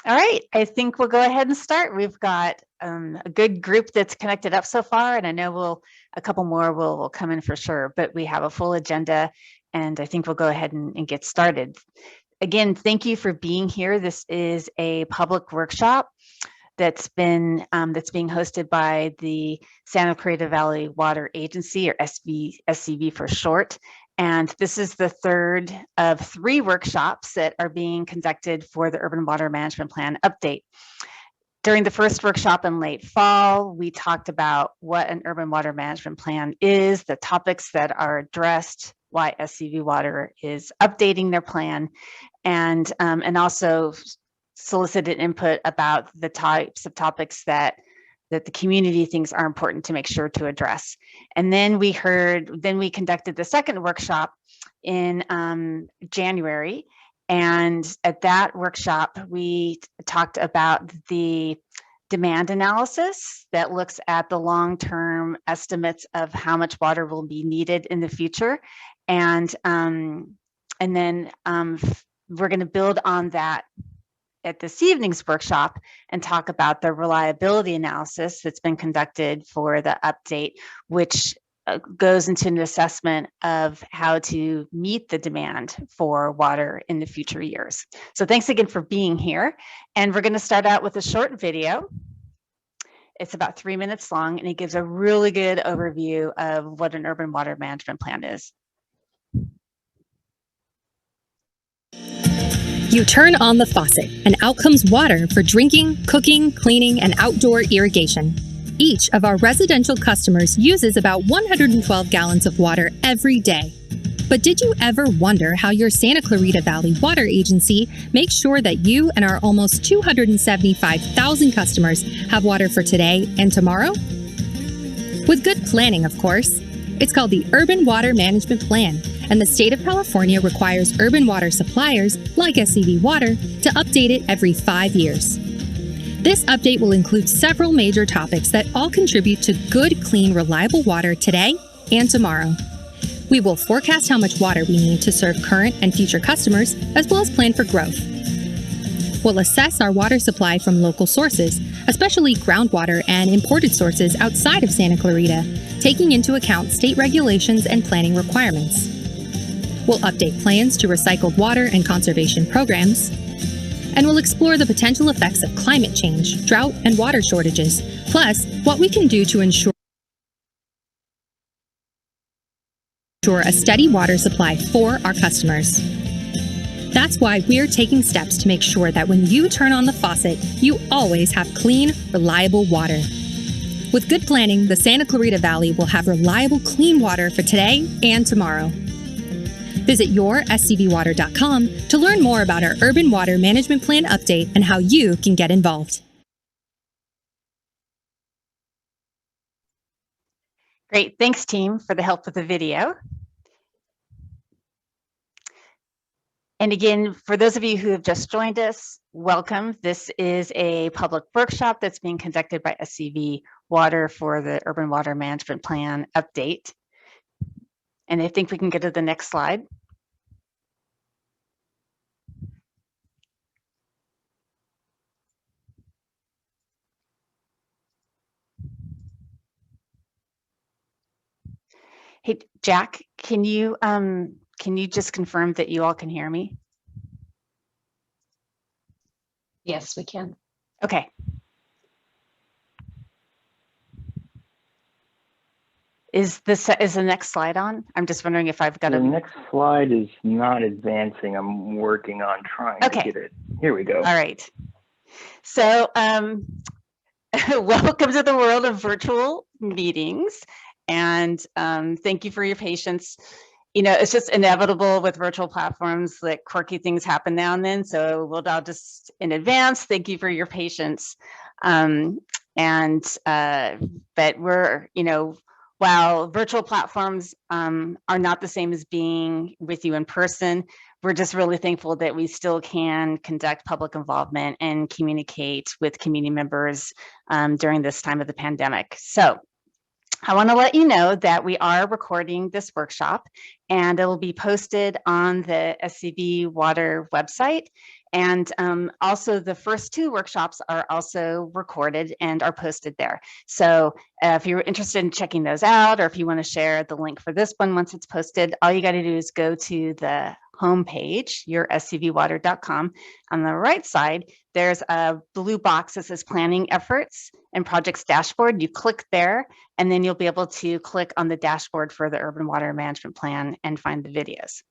All right, I think we'll go ahead and start. We've got a good group that's connected up so far, and I know a couple more will come in for sure, but we have a full agenda, and I think we'll go ahead and get started. Again, thank you for being here. This is a public workshop that's being hosted by the Santa Clarita Valley Water Agency, or SCV for short. And this is the third of 3 workshops that are being conducted for the Urban Water Management Plan update. During the first workshop in late fall, we talked about what an urban water management plan is, the topics that are addressed, why SCV Water is updating their plan, and also solicited input about the types of topics that the community thinks are important to make sure to address. And then we conducted the second workshop in January. And at that workshop, we talked about the demand analysis that looks at the long-term estimates of how much water will be needed in the future. And then we're going to build on that at this evening's workshop and talk about the reliability analysis that's been conducted for the update, which goes into an assessment of how to meet the demand for water in the future years. So thanks again for being here. And we're going to start out with a short video. It's about 3 minutes long, and it gives a really good overview of what an urban water management plan is. You turn on the faucet, and out comes water for drinking, cooking, cleaning, and outdoor irrigation. Each of our residential customers uses about 112 gallons of water every day. But did you ever wonder how your Santa Clarita Valley Water Agency makes sure that you and our almost 275,000 customers have water for today and tomorrow? With good planning, of course. It's called the Urban Water Management Plan, and the state of California requires urban water suppliers, like SCV Water, to update it every 5 years. This update will include several major topics that all contribute to good, clean, reliable water today and tomorrow. We will forecast how much water we need to serve current and future customers, as well as plan for growth. We'll assess our water supply from local sources, especially groundwater and imported sources outside of Santa Clarita, taking into account state regulations and planning requirements. We'll update plans to recycled water and conservation programs. And we'll explore the potential effects of climate change, drought, and water shortages, plus what we can do to ensure a steady water supply for our customers. That's why we're taking steps to make sure that when you turn on the faucet, you always have clean, reliable water. With good planning, the Santa Clarita Valley will have reliable, clean water for today and tomorrow. Visit yourscvwater.com to learn more about our Urban Water Management Plan update and how you can get involved. Great, thanks team for the help with the video. And again, for those of you who have just joined us, welcome. This is a public workshop that's being conducted by SCV Water for the Urban Water Management Plan update. And I think we can go to the next slide. Hey, Jack, can you just confirm that you all can hear me? Yes, we can. Okay. Is the next slide on? I'm just wondering if I've got The next slide is not advancing. I'm working on trying to get it. Here we go. All right. So welcome to the world of virtual meetings. And thank you for your patience. You know, it's just inevitable with virtual platforms, like quirky things happen now and then. So I'll just in advance, thank you for your patience. But we're, you know, while virtual platforms are not the same as being with you in person, we're just really thankful that we still can conduct public involvement and communicate with community members during this time of the pandemic. So I want to let you know that we are recording this workshop, and it will be posted on the SCV Water website. And also the first 2 workshops are also recorded and are posted there. So if you're interested in checking those out, or if you want to share the link for this one once it's posted, all you got to do is go to the homepage, yourscvwater.com. On the right side, there's a blue box that says Planning Efforts and Projects Dashboard. You click there, and then you'll be able to click on the dashboard for the Urban Water Management Plan and find the videos.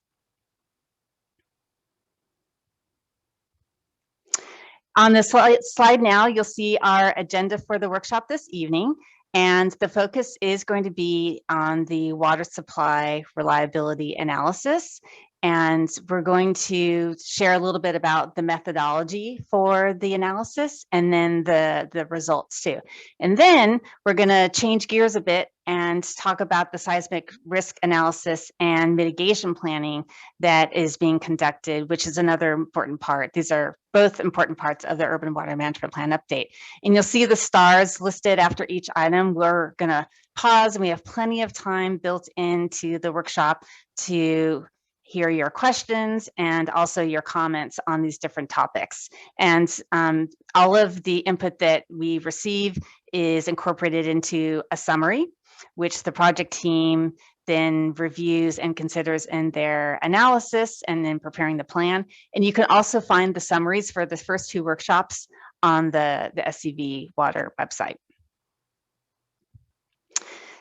On the slide now, you'll see our agenda for the workshop this evening, and the focus is going to be on the water supply reliability analysis. And we're going to share a little bit about the methodology for the analysis and then the results too. And then we're going to change gears a bit and talk about the seismic risk analysis and mitigation planning that is being conducted, which is another important part. These are both important parts of the Urban Water Management Plan update. And you'll see the stars listed after each item. We're going to pause, and we have plenty of time built into the workshop to hear your questions and also your comments on these different topics. And all of the input that we receive is incorporated into a summary, which the project team then reviews and considers in their analysis and in preparing the plan. And you can also find the summaries for the first 2 workshops on the SCV Water website.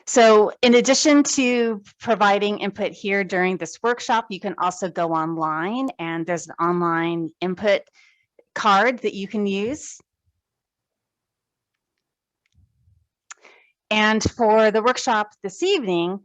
So in addition to providing input here during this workshop, you can also go online, and there's an online input card that you can use. And for the workshop this evening,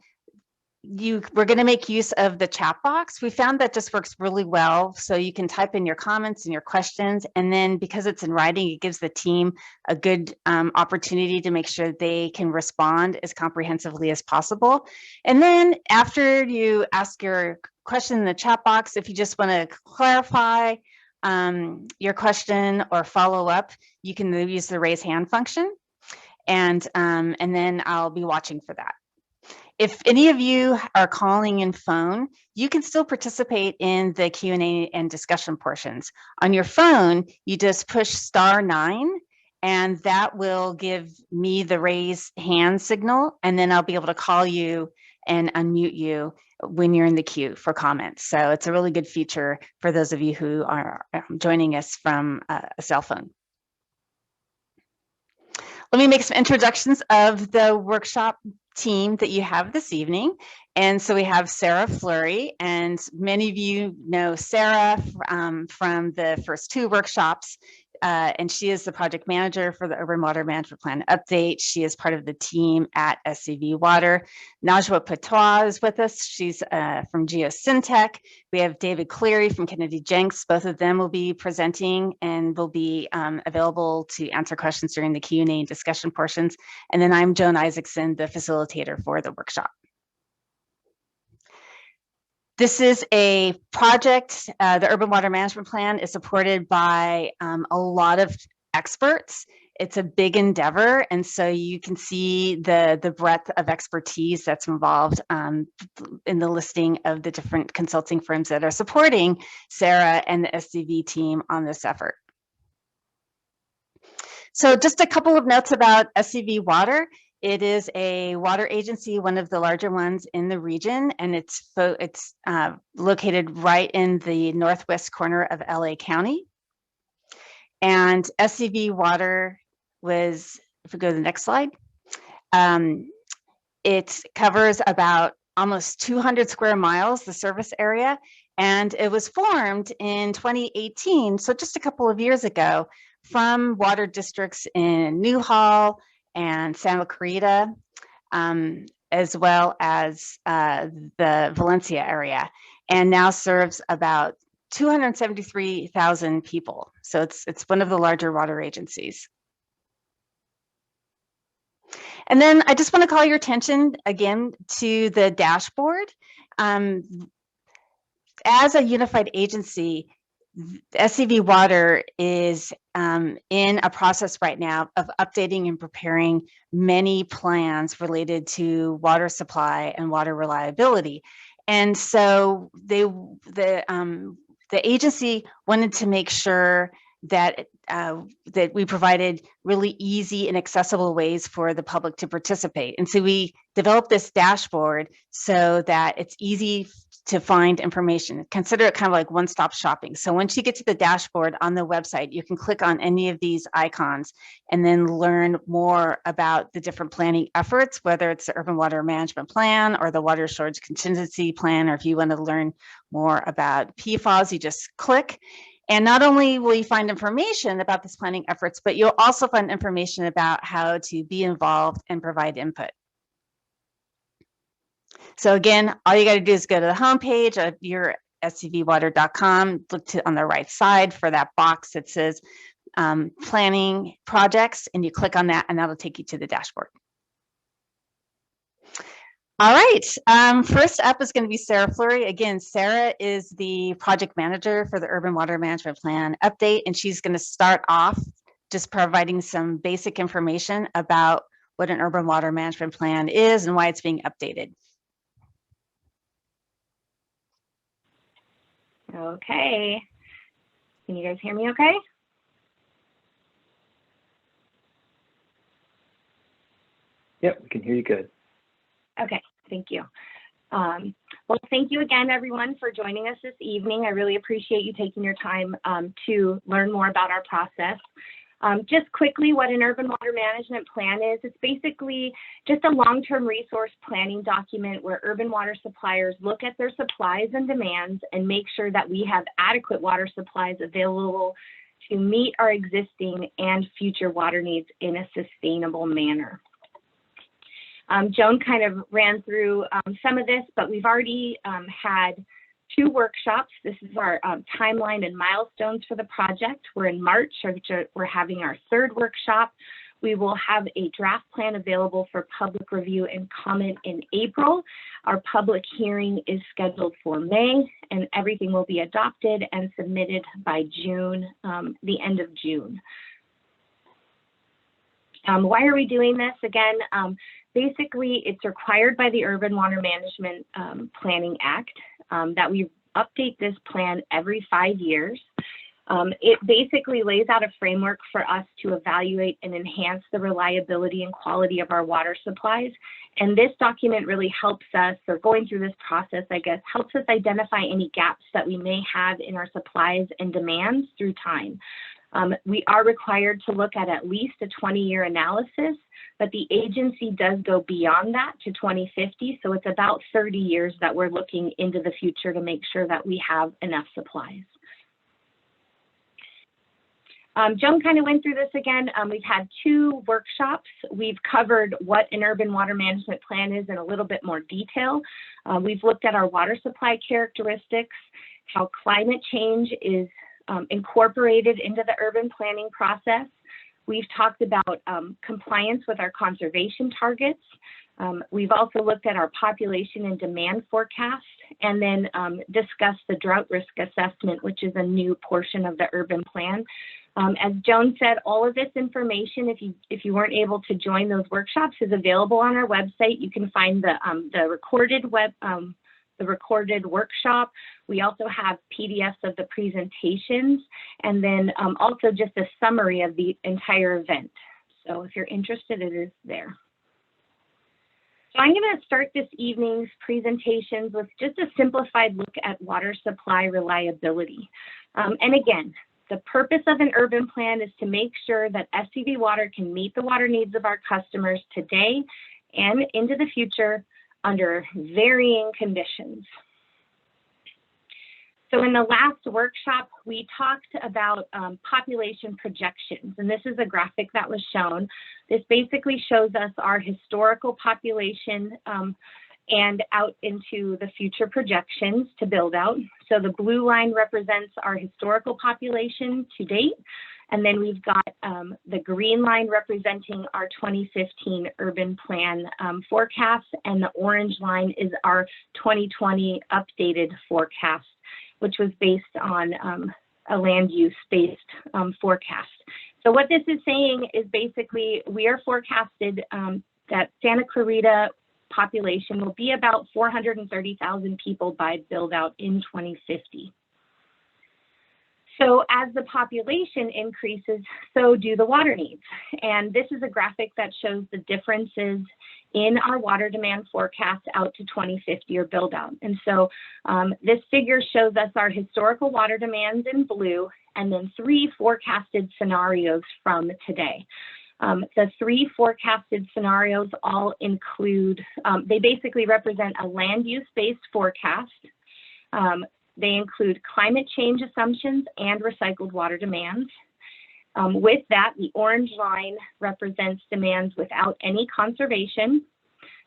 we're going to make use of the chat box. We found that just works really well. So you can type in your comments and your questions. And then because it's in writing, it gives the team a good opportunity to make sure they can respond as comprehensively as possible. And then after you ask your question in the chat box, if you just want to clarify your question or follow up, you can use the raise hand function. And then I'll be watching for that. If any of you are calling in phone, you can still participate in the Q&A and discussion portions. On your phone, you just push *9, and that will give me the raise hand signal, and then I'll be able to call you and unmute you when you're in the queue for comments. So it's a really good feature for those of you who are joining us from a cell phone. Let me make some introductions of the workshop team that you have this evening. And so we have Sarah Fleury, and many of you know Sarah from the first 2 workshops. And she is the project manager for the Urban Water Management Plan update. She is part of the team at SCV Water. Najwa Patois is with us. She's from Geosyntec. We have David Cleary from Kennedy Jenks. Both of them will be presenting and will be available to answer questions during the Q&A and discussion portions. And then I'm Joan Isaacson, the facilitator for the workshop. This is a project. The Urban Water Management Plan is supported by a lot of experts. It's a big endeavor, and so you can see the breadth of expertise that's involved in the listing of the different consulting firms that are supporting Sarah and the SCV team on this effort. So just a couple of notes about SCV Water. It is a water agency, one of the larger ones in the region, and it's located right in the northwest corner of LA County. And SCV Water was, if we go to the next slide, it covers about almost 200 square miles, the service area, and it was formed in 2018, so just a couple of years ago, from water districts in Newhall and Santa Clarita, as well as the Valencia area, and now serves about 273,000 people. So it's one of the larger water agencies. And then I just want to call your attention again to the dashboard. As a unified agency, SCV Water is in a process right now of updating and preparing many plans related to water supply and water reliability. And so the agency wanted to make sure that that we provided really easy and accessible ways for the public to participate. And so we developed this dashboard so that it's easy to find information. Consider it kind of like one-stop shopping. So once you get to the dashboard on the website, you can click on any of these icons and then learn more about the different planning efforts, whether it's the Urban Water Management Plan or the Water Shortage Contingency Plan, or if you want to learn more about PFAS, you just click. And not only will you find information about these planning efforts, but you'll also find information about how to be involved and provide input. So again, all you got to do is go to the homepage of your scvwater.com, look on the right side for that box that says planning projects, and you click on that, and that'll take you to the dashboard. All right, first up is going to be Sarah Fleury. Again, Sarah is the project manager for the Urban Water Management Plan update, and she's going to start off just providing some basic information about what an Urban Water Management Plan is and why it's being updated. Okay, can you guys hear me okay? Yep, we can hear you good. Okay, thank you. Well, thank you again, everyone, for joining us this evening. I really appreciate you taking your time to learn more about our process. Just quickly, what an urban water management plan is, it's basically just a long-term resource planning document where urban water suppliers look at their supplies and demands and make sure that we have adequate water supplies available to meet our existing and future water needs in a sustainable manner. Joan kind of ran through some of this, but we've already had 2 workshops. This is our timeline and milestones for the project. We're in March, we're having our 3rd workshop. We will have a draft plan available for public review and comment in April. Our public hearing is scheduled for May, and everything will be adopted and submitted by June, the end of June. Why are we doing this? Again, basically, it's required by the Urban Water Management Planning Act that we update this plan every 5 years. It basically lays out a framework for us to evaluate and enhance the reliability and quality of our water supplies. And this document really helps us, or going through this process, I guess, helps us identify any gaps that we may have in our supplies and demands through time. We are required to look at least a 20-year analysis, but the agency does go beyond that to 2050. So it's about 30 years that we're looking into the future to make sure that we have enough supplies. Joan kind of went through this again. We've had 2 workshops. We've covered what an urban water management plan is in a little bit more detail. We've looked at our water supply characteristics, how climate change is incorporated into the urban planning process. We've talked about compliance with our conservation targets. We've also looked at our population and demand forecast, and then discussed the drought risk assessment, which is a new portion of the urban plan. As Joan said, all of this information, if you weren't able to join those workshops, is available on our website. You can find the recorded workshop. We also have PDFs of the presentations, and then also just a summary of the entire event. So if you're interested, it is there. So I'm going to start this evening's presentations with just a simplified look at water supply reliability. And again, the purpose of an urban plan is to make sure that SCV Water can meet the water needs of our customers today and into the future under varying conditions. So in the last workshop, we talked about population projections, and this is a graphic that was shown. This basically shows us our historical population and out into the future projections to build out. So the blue line represents our historical population to date, and then we've got the green line representing our 2015 urban plan forecast, and the orange line is our 2020 updated forecast, which was based on a land use based forecast. So what this is saying is basically we are forecasted that Santa Clarita population will be about 430,000 people by build out in 2050. So as the population increases, so do the water needs. And this is a graphic that shows the differences in our water demand forecast out to 2050 or build out. And so this figure shows us our historical water demands in blue, and then 3 forecasted scenarios from today. The 3 forecasted scenarios all include, they basically represent a land use-based forecast. They include climate change assumptions and recycled water demands. With that, the orange line represents demands without any conservation.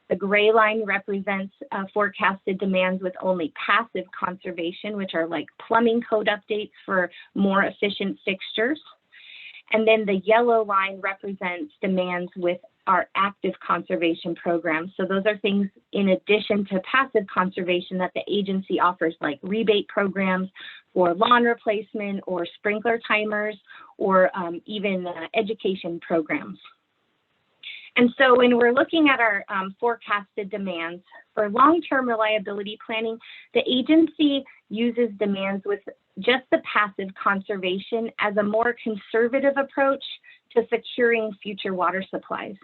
The gray line represents forecasted demands with only passive conservation, which are like plumbing code updates for more efficient fixtures. And then the yellow line represents demands with our active conservation program. So those are things in addition to passive conservation that the agency offers, like rebate programs for lawn replacement or sprinkler timers, or even education programs. And so when we're looking at our forecasted demands for long-term reliability planning, the agency uses demands with just the passive conservation as a more conservative approach to securing future water supplies.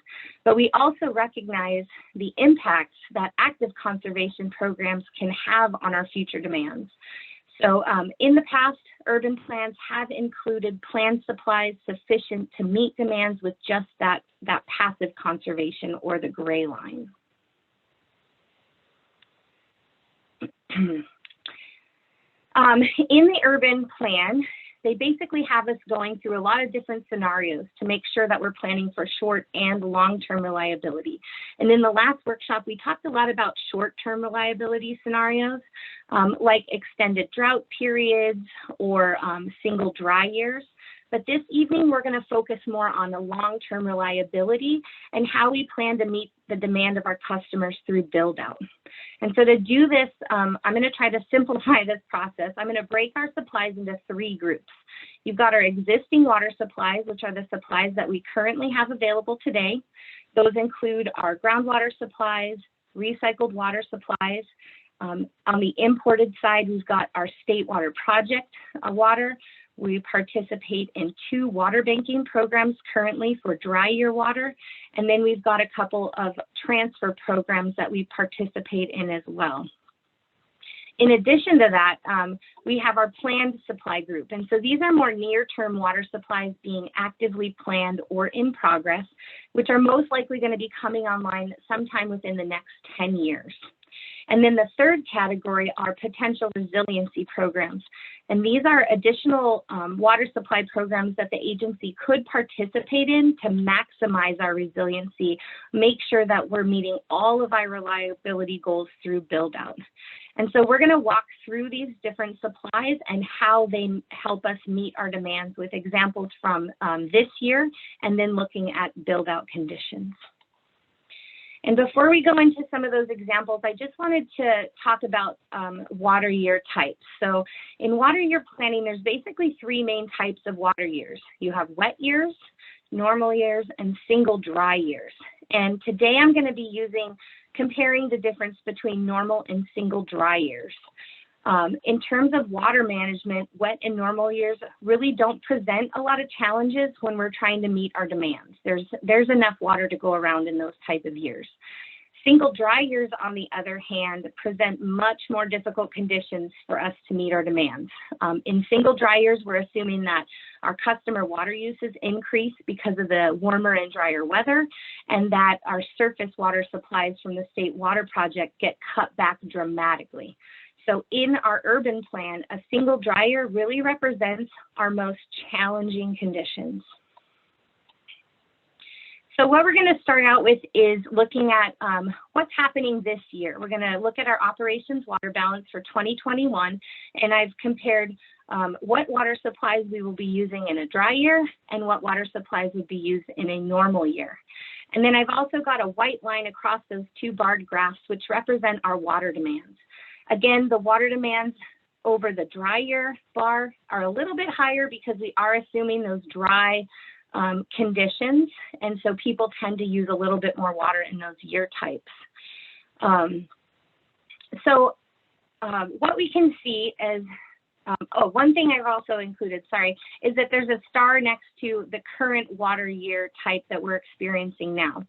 But we also recognize the impacts that active conservation programs can have on our future demands. So in the past, urban plans have included planned supplies sufficient to meet demands with just that passive conservation, or the gray line. In the urban plan, they basically have us going through a lot of different scenarios to make sure that we're planning for short and long-term reliability. And in the last workshop, we talked a lot about short-term reliability scenarios, like extended drought periods or single dry years. But this evening, we're going to focus more on the long-term reliability and how we plan to meet the demand of our customers through build-out. And so to do this, I'm going to try to simplify this process. I'm going to break our supplies into 3 groups. You've got our existing water supplies, which are the supplies that we currently have available today. Those include our groundwater supplies, recycled water supplies. On the imported side, we've got our state water project water. We participate in 2 water banking programs currently for dry year water. And then we've got a couple of transfer programs that we participate in as well. In addition to that, we have our planned supply group. And so these are more near-term water supplies being actively planned or in progress, which are most likely going to be coming online sometime within the next 10 years. And then the third category are potential resiliency programs. And these are additional water supply programs that the agency could participate in to maximize our resiliency, make sure that we're meeting all of our reliability goals through build out. And so we're going to walk through these different supplies and how they help us meet our demands with examples from this year, and then looking at build out conditions. And before we go into some of those examples, I just wanted to talk about water year types. So in water year planning, there's basically 3 main types of water years. You have wet years, normal years, and single dry years. And today I'm going to be comparing the difference between normal and single dry years. In terms of water management, wet and normal years really don't present a lot of challenges when we're trying to meet our demands. There's enough water to go around in those type of years. Single dry years, on the other hand, present much more difficult conditions for us to meet our demands. In single dry years, we're assuming that our customer water uses increase because of the warmer and drier weather, and that our surface water supplies from the State Water Project get cut back dramatically. So in our urban plan, a single dry year really represents our most challenging conditions. So what we're going to start out with is looking at what's happening this year. We're going to look at our operations water balance for 2021, and I've compared what water supplies we will be using in a dry year and what water supplies would be used in a normal year. And then I've also got a white line across those 2 barred graphs, which represent our water demands. Again, the water demands over the dry year bar are a little bit higher because we are assuming those dry conditions, and so people tend to use a little bit more water in those year types. What we can see is one thing I've also included, sorry, is that there's a star next to the current water year type that we're experiencing now.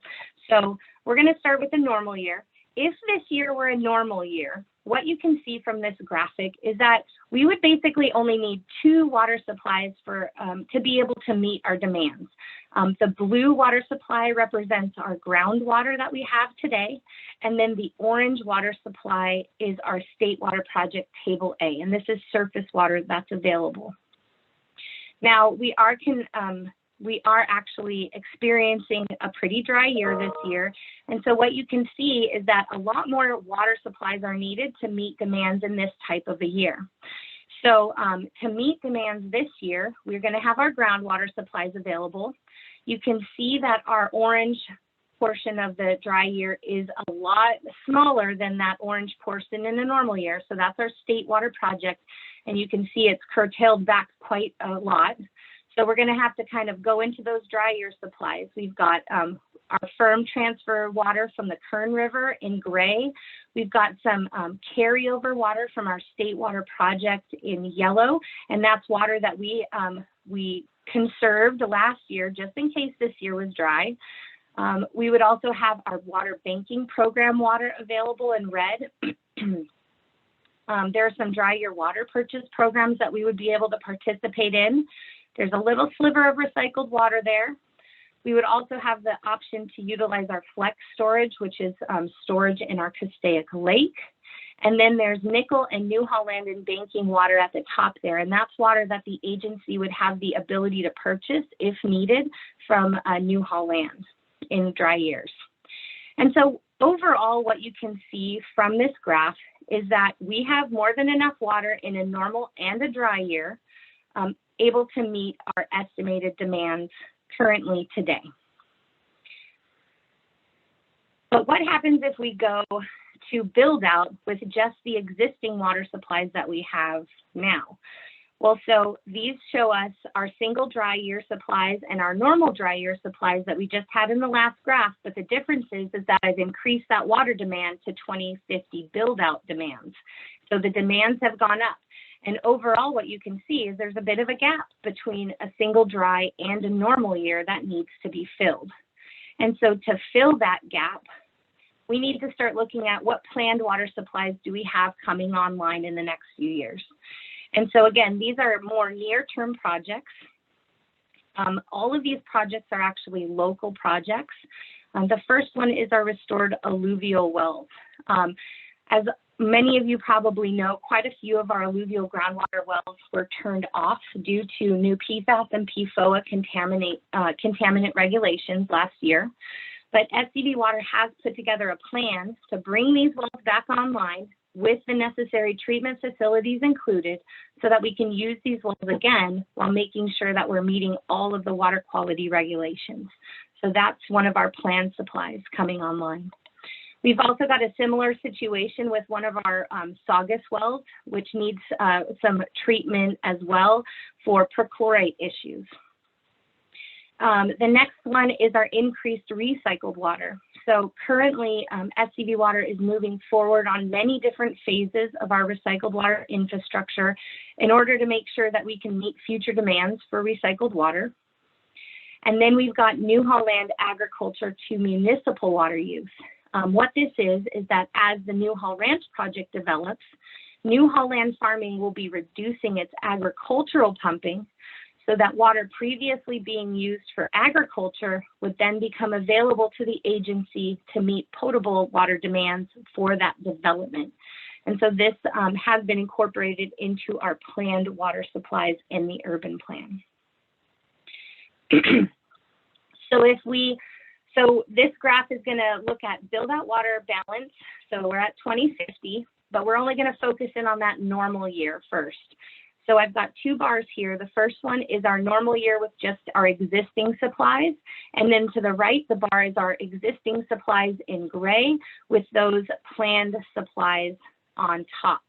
So we're going to start with the normal year. If this year were a normal year, what you can see from this graphic is that we would basically only need 2 water supplies for to be able to meet our demands. The blue water supply represents our groundwater that we have today, and then the orange water supply is our State Water Project Table A, and this is surface water that's available. Now, we are actually experiencing a pretty dry year this year. And so what you can see is that a lot more water supplies are needed to meet demands in this type of a year. So to meet demands this year, we're going to have our groundwater supplies available. You can see that our orange portion of the dry year is a lot smaller than that orange portion in a normal year. So that's our State Water Project. And you can see it's curtailed back quite a lot. So we're going to have to kind of go into those dry year supplies. We've got our firm transfer water from the Kern River in gray. We've got some carryover water from our State Water Project in yellow, and that's water that we conserved last year just in case this year was dry. We would also have our water banking program water available in red. There are some dry year water purchase programs that we would be able to participate in. There's a little sliver of recycled water there. We would also have the option to utilize our flex storage, which is storage in our Castaic Lake. And then there's nickel and New Holland and banking water at the top there. And that's water that the agency would have the ability to purchase if needed from New Holland in dry years. And so overall, what you can see from this graph is that we have more than enough water in a normal and a dry year, able to meet our estimated demands currently today. But what happens if we go to build out with just the existing water supplies that we have now? Well, so these show us our single dry year supplies and our normal dry year supplies that we just had in the last graph. But the difference is that I've increased that water demand to 2050 build out demands. So the demands have gone up. And overall, what you can see is there's a bit of a gap between a single dry and a normal year that needs to be filled. And so to fill that gap, we need to start looking at what planned water supplies do we have coming online in the next few years. And so again, these are more near-term projects. All of these projects are actually local projects. The first one is our restored alluvial wells. As many of you probably know, quite a few of our alluvial groundwater wells were turned off due to new PFAS and PFOA contaminant regulations last year. But SCV Water has put together a plan to bring these wells back online with the necessary treatment facilities included so that we can use these wells again while making sure that we're meeting all of the water quality regulations. So that's one of our planned supplies coming online. We've also got a similar situation with one of our Saugus wells, which needs some treatment as well for perchlorate issues. The next one is our increased recycled water. So currently, SCV Water is moving forward on many different phases of our recycled water infrastructure in order to make sure that we can meet future demands for recycled water. And then we've got New Holland agriculture to municipal water use. What this is that as the New Hall Ranch project develops, New Holland farming will be reducing its agricultural pumping so that water previously being used for agriculture would then become available to the agency to meet potable water demands for that development. And so this has been incorporated into our planned water supplies in the urban plan. So this graph is going to look at build out water balance. So we're at 2050, but we're only going to focus in on that normal year first. So I've got 2 bars here. The first one is our normal year with just our existing supplies. And then to the right, the bar is our existing supplies in gray with those planned supplies on top.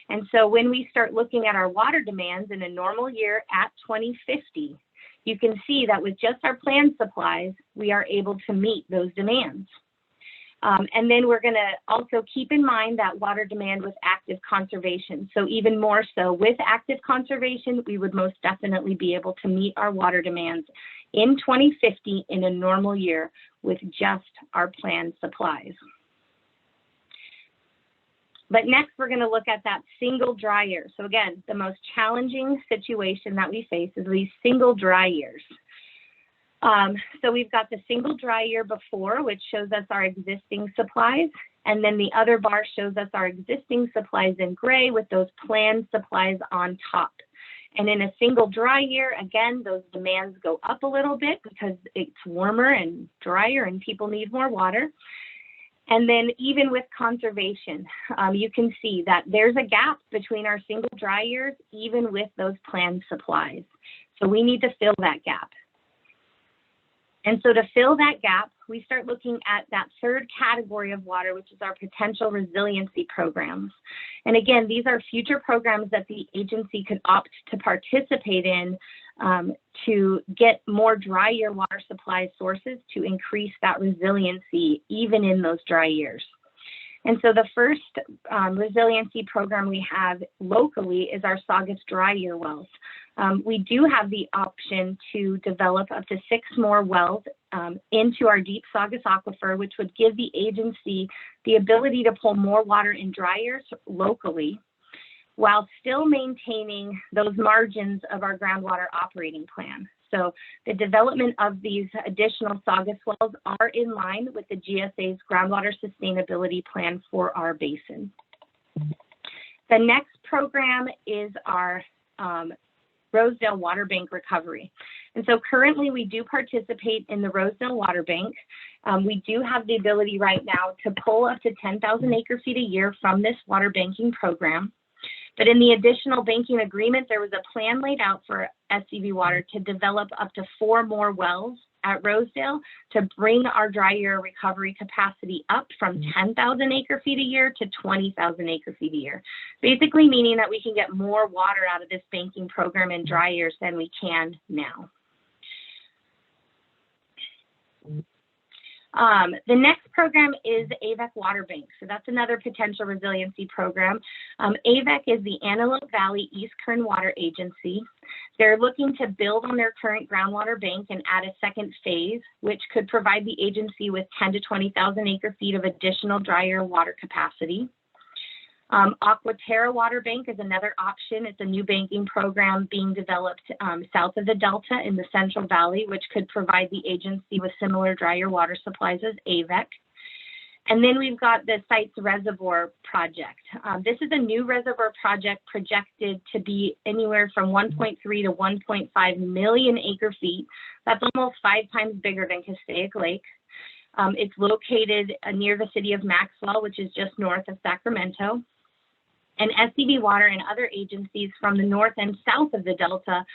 And so when we start looking at our water demands in a normal year at 2050, you can see that with just our planned supplies, we are able to meet those demands. And then we're going to also keep in mind that water demand with active conservation. So even more so with active conservation, we would most definitely be able to meet our water demands in 2050 in a normal year with just our planned supplies. But next, we're going to look at that single dry year. So again, the most challenging situation that we face is these single dry years. So we've got the single dry year before, which shows us our existing supplies. And then the other bar shows us our existing supplies in gray with those planned supplies on top. And in a single dry year, again, those demands go up a little bit because it's warmer and drier and people need more water. And then even with conservation, you can see that there's a gap between our single dry years, even with those planned supplies. So we need to fill that gap. And so to fill that gap, we start looking at that third category of water, which is our potential resiliency programs. And again, these are future programs that the agency could opt to participate in to get more dry year water supply sources to increase that resiliency even in those dry years. And so the first resiliency program we have locally is our Saugus dry year wells. We do have the option to develop up to 6 more wells into our deep Saugus aquifer, which would give the agency the ability to pull more water in dry years locally, while still maintaining those margins of our groundwater operating plan. So the development of these additional Saugus wells are in line with the GSA's groundwater sustainability plan for our basin. The next program is our Rosedale Water Bank recovery. And so currently we do participate in the Rosedale Water Bank. We do have the ability right now to pull up to 10,000 acre feet a year from this water banking program. But in the additional banking agreement, there was a plan laid out for SCV Water to develop up to 4 more wells at Rosedale to bring our dry year recovery capacity up from 10,000 acre feet a year to 20,000 acre feet a year. Basically meaning that we can get more water out of this banking program in dry years than we can now. The next program is Avec Water Bank. So that's another potential resiliency program. Avec is the Antelope Valley East Kern Water Agency. They're looking to build on their current groundwater bank and add a second phase, which could provide the agency with 10 to 20,000 acre feet of additional dry year water capacity. Aquaterra Water Bank is another option. It's a new banking program being developed south of the Delta in the Central Valley, which could provide the agency with similar dry year water supplies as Avec. And then we've got the site's reservoir project. This is a new reservoir project projected to be anywhere from 1.3 to 1.5 million acre feet. That's almost 5 times bigger than Castaic Lake. It's located near the city of Maxwell, which is just north of Sacramento. And SCV Water and other agencies from the north and south of the Delta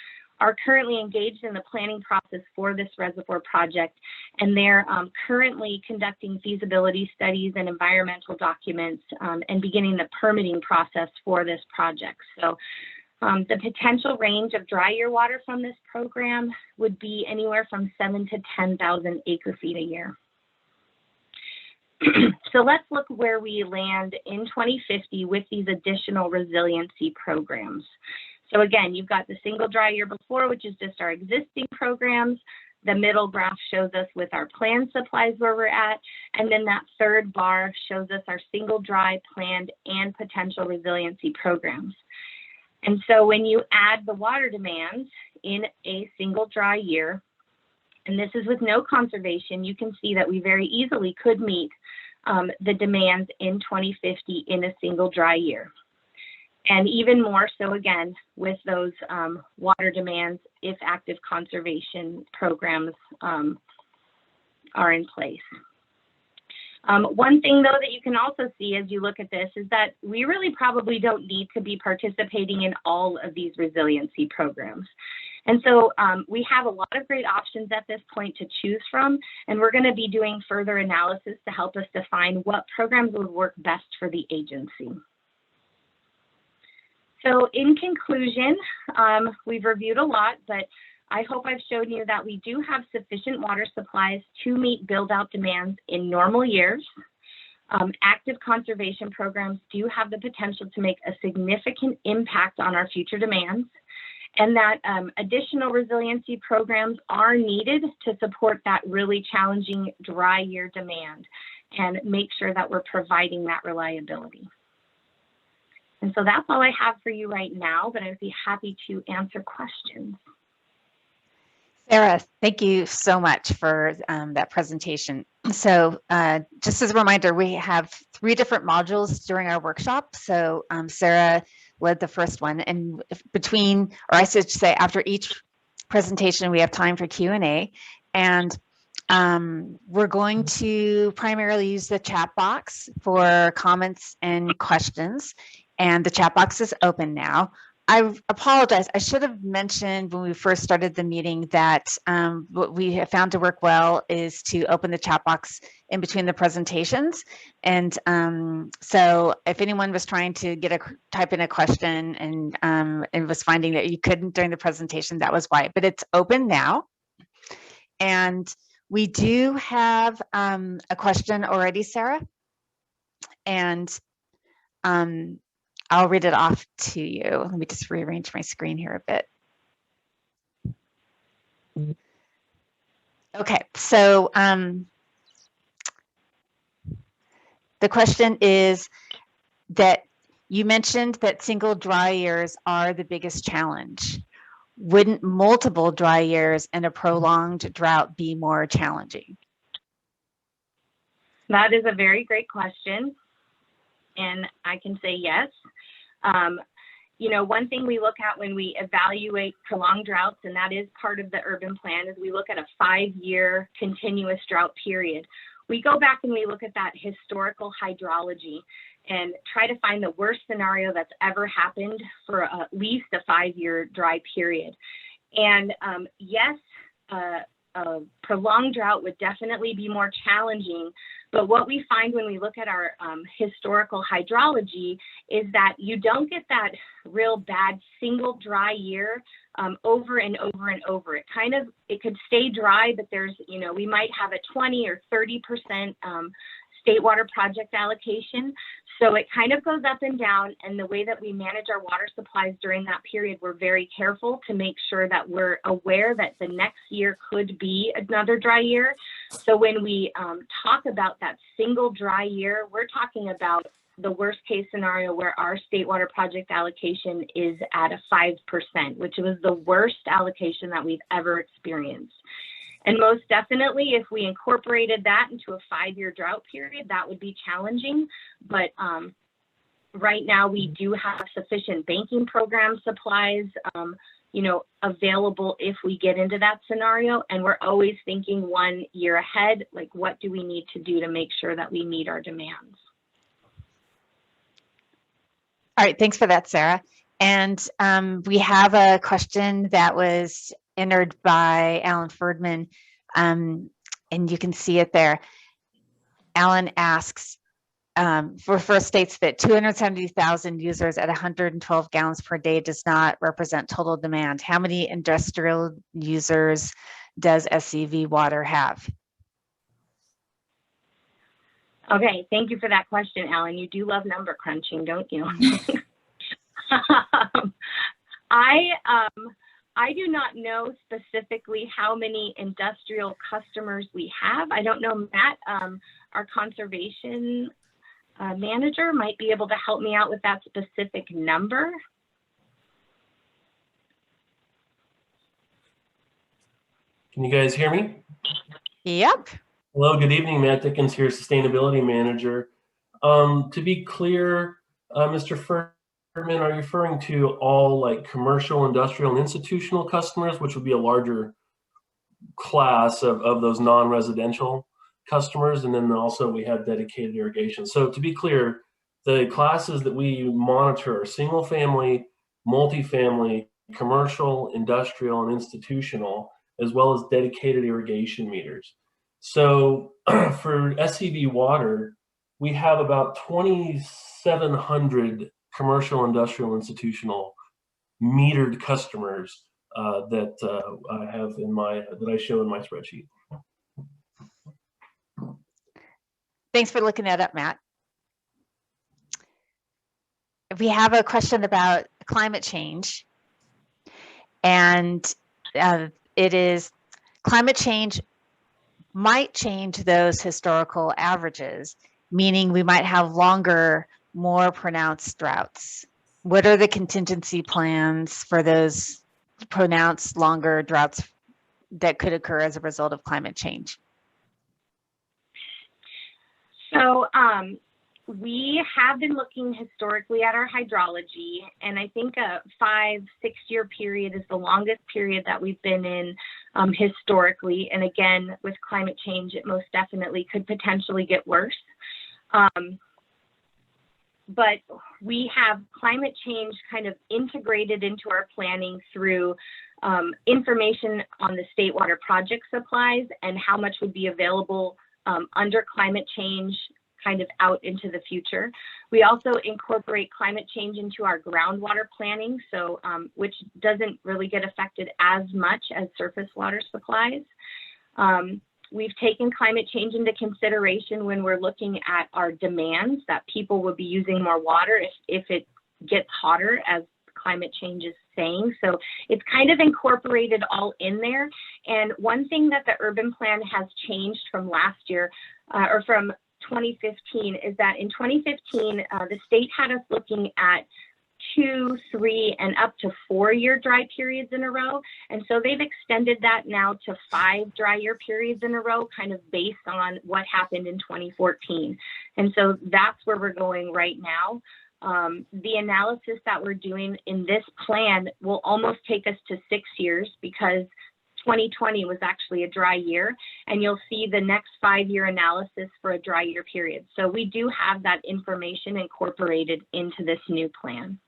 are currently engaged in the planning process for this reservoir project. And they're currently conducting feasibility studies and environmental documents and beginning the permitting process for this project. So the potential range of dry year water from this program would be anywhere from 7 to 10,000 acre feet a year. So let's look where we land in 2050 with these additional resiliency programs. So again, you've got the single dry year before, which is just our existing programs. The middle graph shows us with our planned supplies where we're at. And then that third bar shows us our single dry, planned, and potential resiliency programs. And so when you add the water demands in a single dry year, and this is with no conservation, you can see that we very easily could meet the demands in 2050 in a single dry year. And even more so again with those water demands if active conservation programs are in place. One thing though that you can also see as you look at this is that we really probably don't need to be participating in all of these resiliency programs. And so we have a lot of great options at this point to choose from, and we're going to be doing further analysis to help us define what programs would work best for the agency. So in conclusion, we've reviewed a lot, but I hope I've shown you that we do have sufficient water supplies to meet build-out demands in normal years. Active conservation programs do have the potential to make a significant impact on our future demands, and that additional resiliency programs are needed to support that really challenging dry year demand and make sure that we're providing that reliability. And so that's all I have for you right now, but I'd be happy to answer questions. Sarah, thank you so much for that presentation. So just as a reminder, we have 3 different modules during our workshop. So Sarah led the first one, and between, or I should say after each presentation, we have time for Q&A. And we're going to primarily use the chat box for comments and questions. And the chat box is open now. I apologize. I should have mentioned when we first started the meeting that what we have found to work well is to open the chat box in between the presentations. And so if anyone was trying to type in a question and was finding that you couldn't during the presentation, that was why. But it's open now. And we do have a question already, Sarah. And I'll read it off to you. Let me just rearrange my screen here a bit. Okay, so the question is that you mentioned that single dry years are the biggest challenge. Wouldn't multiple dry years and a prolonged drought be more challenging? That is a very great question, and I can say yes. You know, one thing we look at when we evaluate prolonged droughts, and that is part of the urban plan, is we look at a 5-year continuous drought period. We go back and we look at that historical hydrology and try to find the worst scenario that's ever happened for at least a 5-year dry period. And yes, a prolonged drought would definitely be more challenging. But what we find when we look at our historical hydrology is that you don't get that real bad single dry year over and over and over. It could stay dry, but there's, you know, we might have a 20 or 30% state water project allocation. So it kind of goes up and down, and the way that we manage our water supplies during that period, we're very careful to make sure that we're aware that the next year could be another dry year. So when we talk about that single dry year, we're talking about the worst case scenario where our state water project allocation is at a 5%, which was the worst allocation that we've ever experienced. And most definitely, if we incorporated that into a 5-year drought period, that would be challenging. But right now, we do have sufficient banking program supplies, you know, available if we get into that scenario. And we're always thinking 1 year ahead, like what do we need to do to make sure that we meet our demands? All right, thanks for that, Sarah. And we have a question that was entered by Alan Ferdman, and you can see it there. Alan asks, first states that 270,000 users at 112 gallons per day does not represent total demand. How many industrial users does SCV water have? Okay, thank you for that question, Alan. You do love number crunching, don't you? I do not know specifically how many industrial customers we have. I don't know, Matt, our conservation manager might be able to help me out with that specific number. Can you guys hear me? Yep. Hello, good evening. Matt Dickens here, Sustainability Manager. To be clear, Mr. Ferdman, are you referring to all like commercial, industrial, and institutional customers, which would be a larger class of those non-residential customers? And then also we have dedicated irrigation. So to be clear, the classes that we monitor are single family, multifamily, commercial, industrial, and institutional, as well as dedicated irrigation meters. So for SCV water, we have about 2,700 commercial, industrial, institutional metered customers that I have in my, that I show in my spreadsheet. Thanks for looking that up, Matt. We have a question about climate change, and it is climate change might change those historical averages, meaning we might have longer, more pronounced droughts. What are the contingency plans for those pronounced longer droughts that could occur as a result of climate change? So we have been looking historically at our hydrology, and I think a 5-6 year period is the longest period that we've been in historically. And again, with climate change, it most definitely could potentially get worse. But we have climate change kind of integrated into our planning through information on the state water project supplies and how much would be available under climate change kind of out into the future. We also incorporate climate change into our groundwater planning, so which doesn't really get affected as much as surface water supplies. We've taken climate change into consideration when we're looking at our demands, that people will be using more water if it gets hotter, as climate change is saying. So it's kind of incorporated all in there. And one thing that the urban plan has changed from last year, or from 2015, is that in 2015, the state had us looking at 2, 3, and up to 4 year dry periods in a row. And so they've extended that now to 5 dry year periods in a row, kind of based on what happened in 2014. And so that's where we're going right now. The analysis that we're doing in this plan will almost take us to 6 years, because 2020 was actually a dry year, and you'll see the next 5-year analysis for a dry year period. So we do have that information incorporated into this new plan.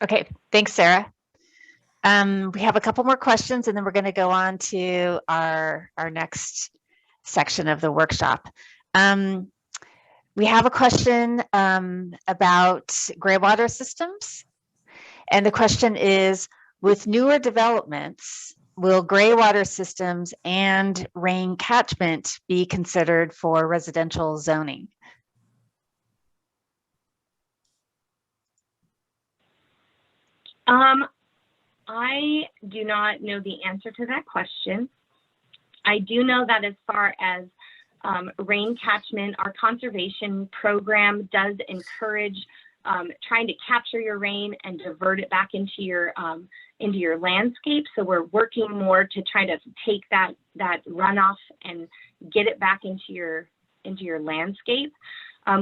Okay, thanks, Sarah. We have a couple more questions, and then we're going to go on to our next section of the workshop. We have a question about gray water systems. And the question is, with newer developments, will gray water systems and rain catchment be considered for residential zoning? I do not know the answer to that question. I do know that as far as rain catchment, our conservation program does encourage trying to capture your rain and divert it back into your landscape. So we're working more to try to take that runoff and get it back into your landscape.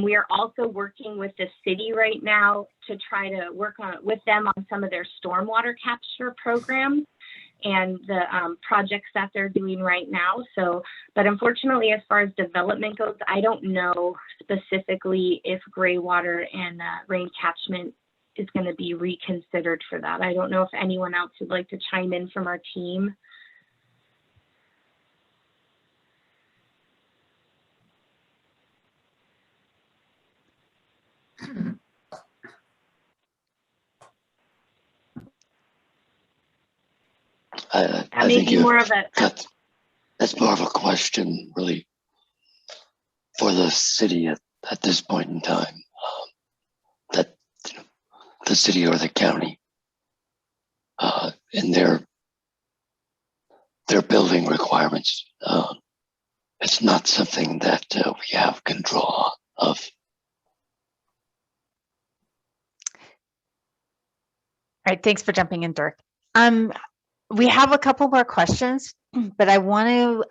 We are also working with the city right now to try to work with them on some of their stormwater capture programs and the projects that they're doing right now. So, but unfortunately, as far as development goes, I don't know specifically if gray water and rain catchment is going to be reconsidered for that. I don't know if anyone else would like to chime in from our team. I think that's more of a question, really, for the city at this point in time. That the city or the county, in their building requirements, it's not something that we have control of. All right, thanks for jumping in, Dirk. We have a couple more questions, but I want to,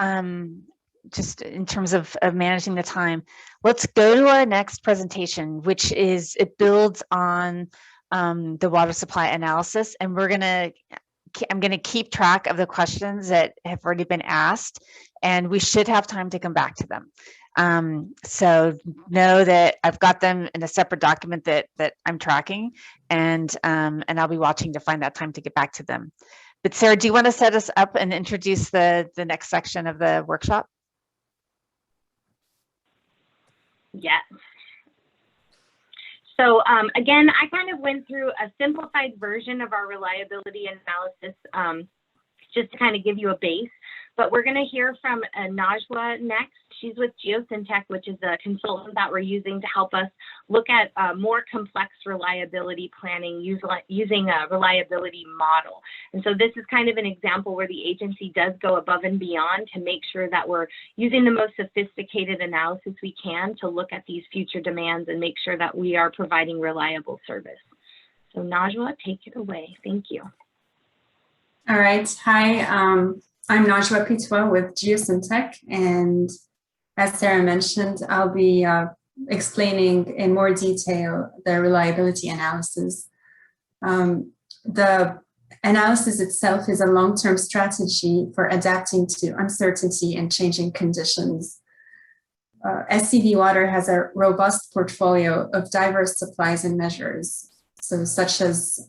just in terms of managing the time, let's go to our next presentation, which is, it builds on the water supply analysis, and I'm gonna keep track of the questions that have already been asked, and we should have time to come back to them. So know that I've got them in a separate document that I'm tracking, and I'll be watching to find that time to get back to them. But Sarah, do you want to set us up and introduce the next section of the workshop? Yes. So again, I kind of went through a simplified version of our reliability analysis just to kind of give you a base. But we're going to hear from Najwa next. She's with Geosyntec, which is a consultant that we're using to help us look at more complex reliability planning using a reliability model. And so this is kind of an example where the agency does go above and beyond to make sure that we're using the most sophisticated analysis we can to look at these future demands and make sure that we are providing reliable service. So Najwa, take it away. Thank you. All right. Hi, I'm Najwa Pitwa with Geosyntec, and as Sarah mentioned, I'll be explaining in more detail the reliability analysis. The analysis itself is a long-term strategy for adapting to uncertainty and changing conditions. SCV Water has a robust portfolio of diverse supplies and measures, so such as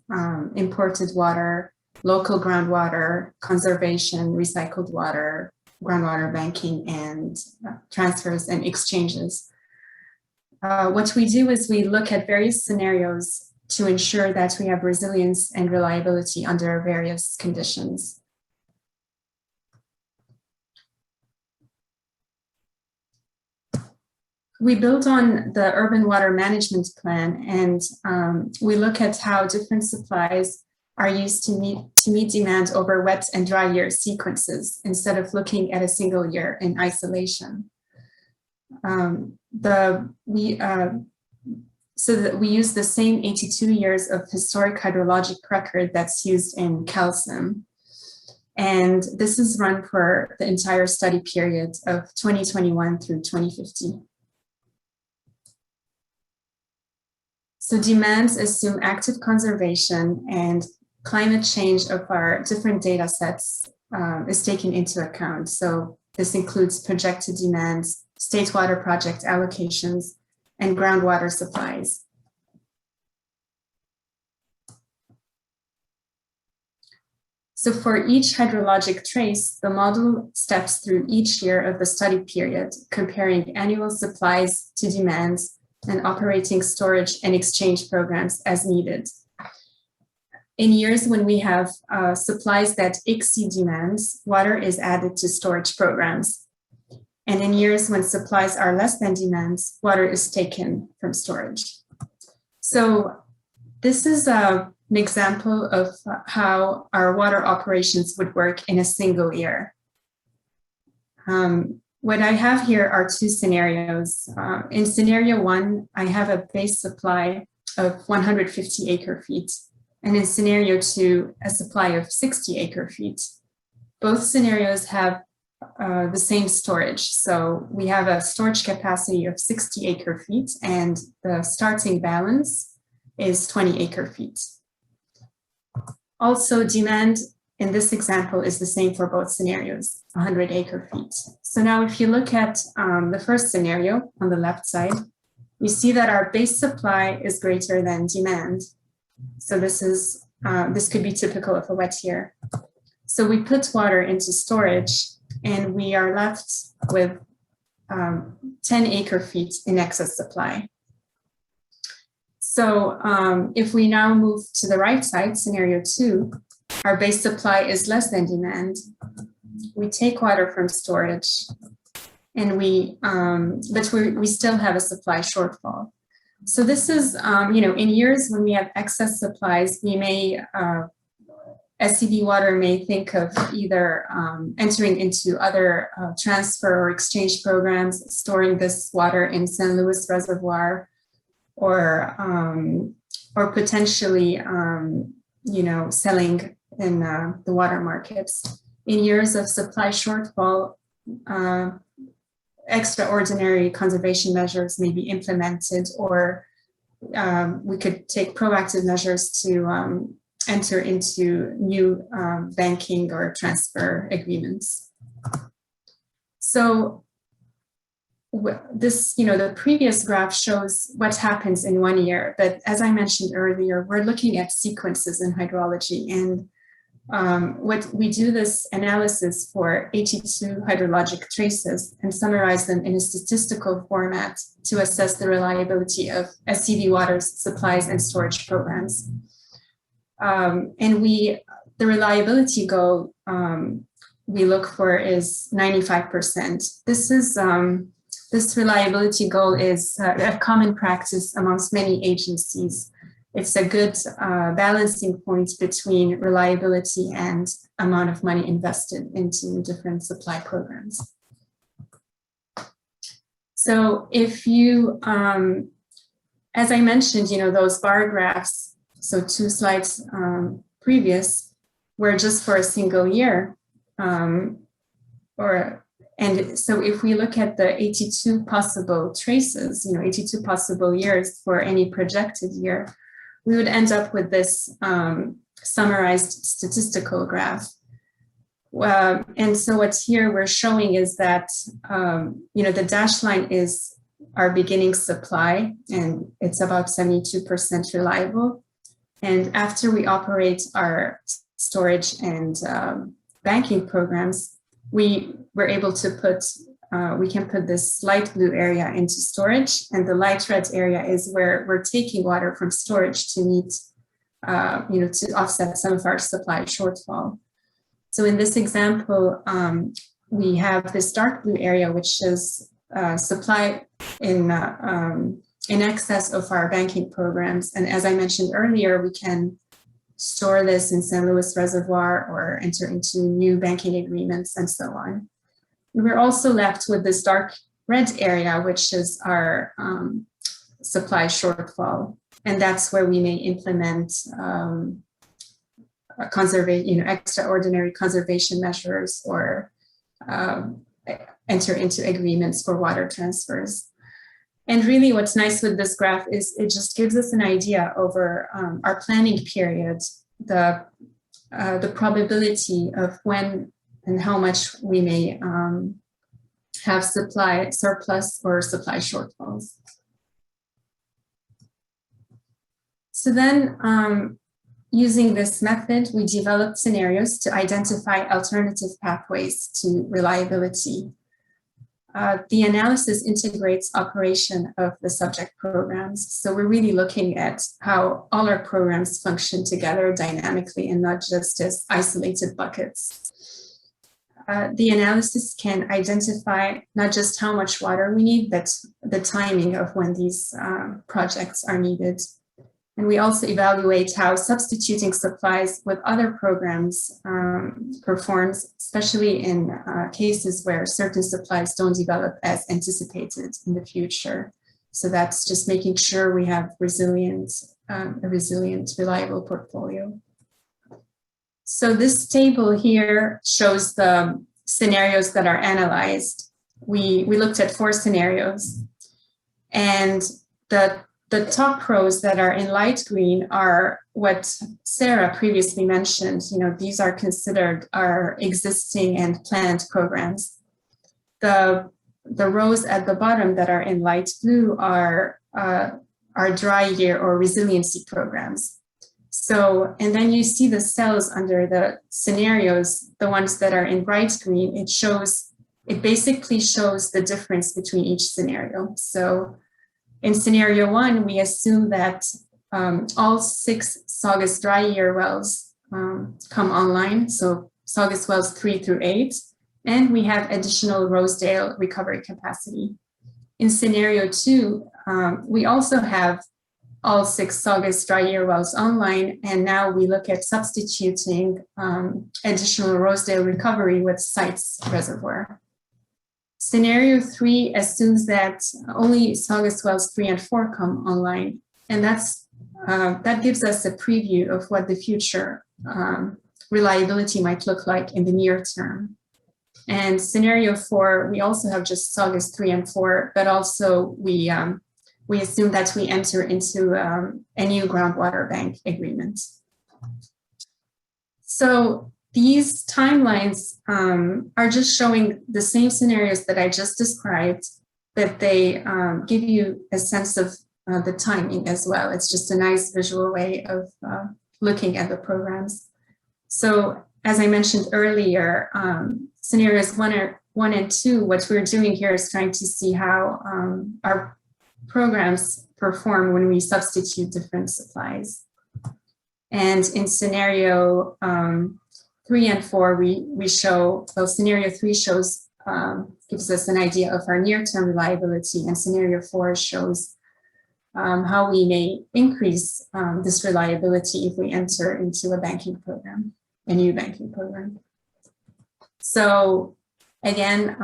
imported water, local groundwater, conservation, recycled water, groundwater banking, and transfers and exchanges. What we do is we look at various scenarios to ensure that we have resilience and reliability under various conditions. We build on the urban water management plan, and we look at how different supplies are used to meet demand over wet and dry year sequences instead of looking at a single year in isolation. So that we use the same 82 years of historic hydrologic record that's used in CalSim. And this is run for the entire study period of 2021 through 2050. So demands assume active conservation, and climate change of our different data sets is taken into account. So this includes projected demands, state water project allocations, and groundwater supplies. So for each hydrologic trace, the model steps through each year of the study period, comparing annual supplies to demands and operating storage and exchange programs as needed. In years when we have supplies that exceed demands, water is added to storage programs. And in years when supplies are less than demands, water is taken from storage. So this is an example of how our water operations would work in a single year. What I have here are two scenarios. In scenario one, I have a base supply of 150 acre-feet. And in scenario two, a supply of 60 acre-feet. Both scenarios have the same storage. So we have a storage capacity of 60 acre-feet, and the starting balance is 20 acre-feet. Also, demand in this example is the same for both scenarios, 100 acre-feet. So now if you look at the first scenario on the left side, you see that our base supply is greater than demand. So this could be typical of a wet year. So we put water into storage, and we are left with 10 acre-feet in excess supply. So if we now move to the right side, scenario two, our base supply is less than demand. We take water from storage, and but we still have a supply shortfall. So this is, in years when we have excess supplies, we may, SCV Water may think of either entering into other transfer or exchange programs, storing this water in St. Louis Reservoir, or potentially, selling in the water markets. In years of supply shortfall, extraordinary conservation measures may be implemented, or we could take proactive measures to enter into new banking or transfer agreements. So this, the previous graph shows what happens in 1 year, but as I mentioned earlier, we're looking at sequences in hydrology, and what we do this analysis for 82 hydrologic traces and summarize them in a statistical format to assess the reliability of SCV Water's supplies and storage programs. And the reliability goal we look for is 95%. This reliability goal is a common practice amongst many agencies. It's a good balancing point between reliability and amount of money invested into different supply programs. So if you, as I mentioned, those bar graphs, so 2 slides previous, were just for a single year. And so if we look at the 82 possible traces, 82 possible years for any projected year, we would end up with this summarized statistical graph. And so what's here we're showing is that, the dashed line is our beginning supply, and it's about 72% reliable. And after we operate our storage and banking programs, we were able to put, we can put this light blue area into storage, and the light red area is where we're taking water from storage to meet, to offset some of our supply shortfall. So in this example, we have this dark blue area, which is supply in excess of our banking programs. And as I mentioned earlier, we can store this in St. Louis Reservoir or enter into new banking agreements and so on. We're also left with this dark red area, which is our supply shortfall. And that's where we may implement extraordinary conservation measures or enter into agreements for water transfers. And really what's nice with this graph is it just gives us an idea over our planning period, the probability of when and how much we may have supply surplus or supply shortfalls. So then using this method, we developed scenarios to identify alternative pathways to reliability. The analysis integrates operation of the subject programs. So we're really looking at how all our programs function together dynamically and not just as isolated buckets. The analysis can identify not just how much water we need, but the timing of when these projects are needed. And we also evaluate how substituting supplies with other programs performs, especially in cases where certain supplies don't develop as anticipated in the future. So that's just making sure we have a resilient, reliable portfolio. So this table here shows the scenarios that are analyzed. We looked at 4 scenarios, and the top rows that are in light green are what Sarah previously mentioned. These are considered our existing and planned programs. The rows at the bottom that are in light blue are our dry year or resiliency programs. So, and then you see the cells under the scenarios, the ones that are in bright green, it basically shows the difference between each scenario. So in scenario 1, we assume that all 6 Saugus dry year wells come online. So Saugus wells 3 through 8, and we have additional Rosedale recovery capacity. In scenario 2, we also have all 6 Saugus dry year wells online, and now we look at substituting additional Rosedale recovery with Sites Reservoir. Scenario 3 assumes that only Saugus wells 3 and 4 come online, and that gives us a preview of what the future reliability might look like in the near term. And scenario 4, we also have just Saugus 3 and 4, but also we assume that we enter into a new groundwater bank agreement. So these timelines are just showing the same scenarios that I just described, but they give you a sense of the timing as well. It's just a nice visual way of looking at the programs. So as I mentioned earlier, scenarios 1 and 2, what we're doing here is trying to see how our programs perform when we substitute different supplies. And in scenario 3 and 4, we show, well, scenario 3 shows, gives us an idea of our near-term reliability, and scenario 4 shows how we may increase this reliability if we enter into a banking program, a new banking program. So again,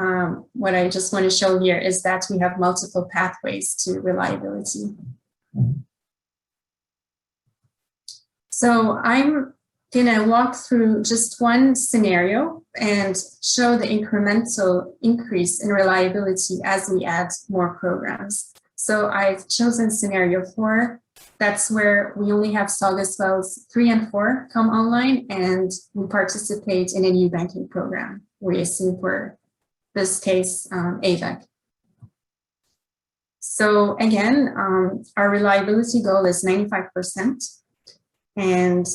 what I just want to show here is that we have multiple pathways to reliability. So I'm gonna walk through just one scenario and show the incremental increase in reliability as we add more programs. So I've chosen scenario 4. That's where we only have Saugus wells 3 and 4 come online, and we participate in a new banking program. We assume for this case, Avec. So again, our reliability goal is 95%. And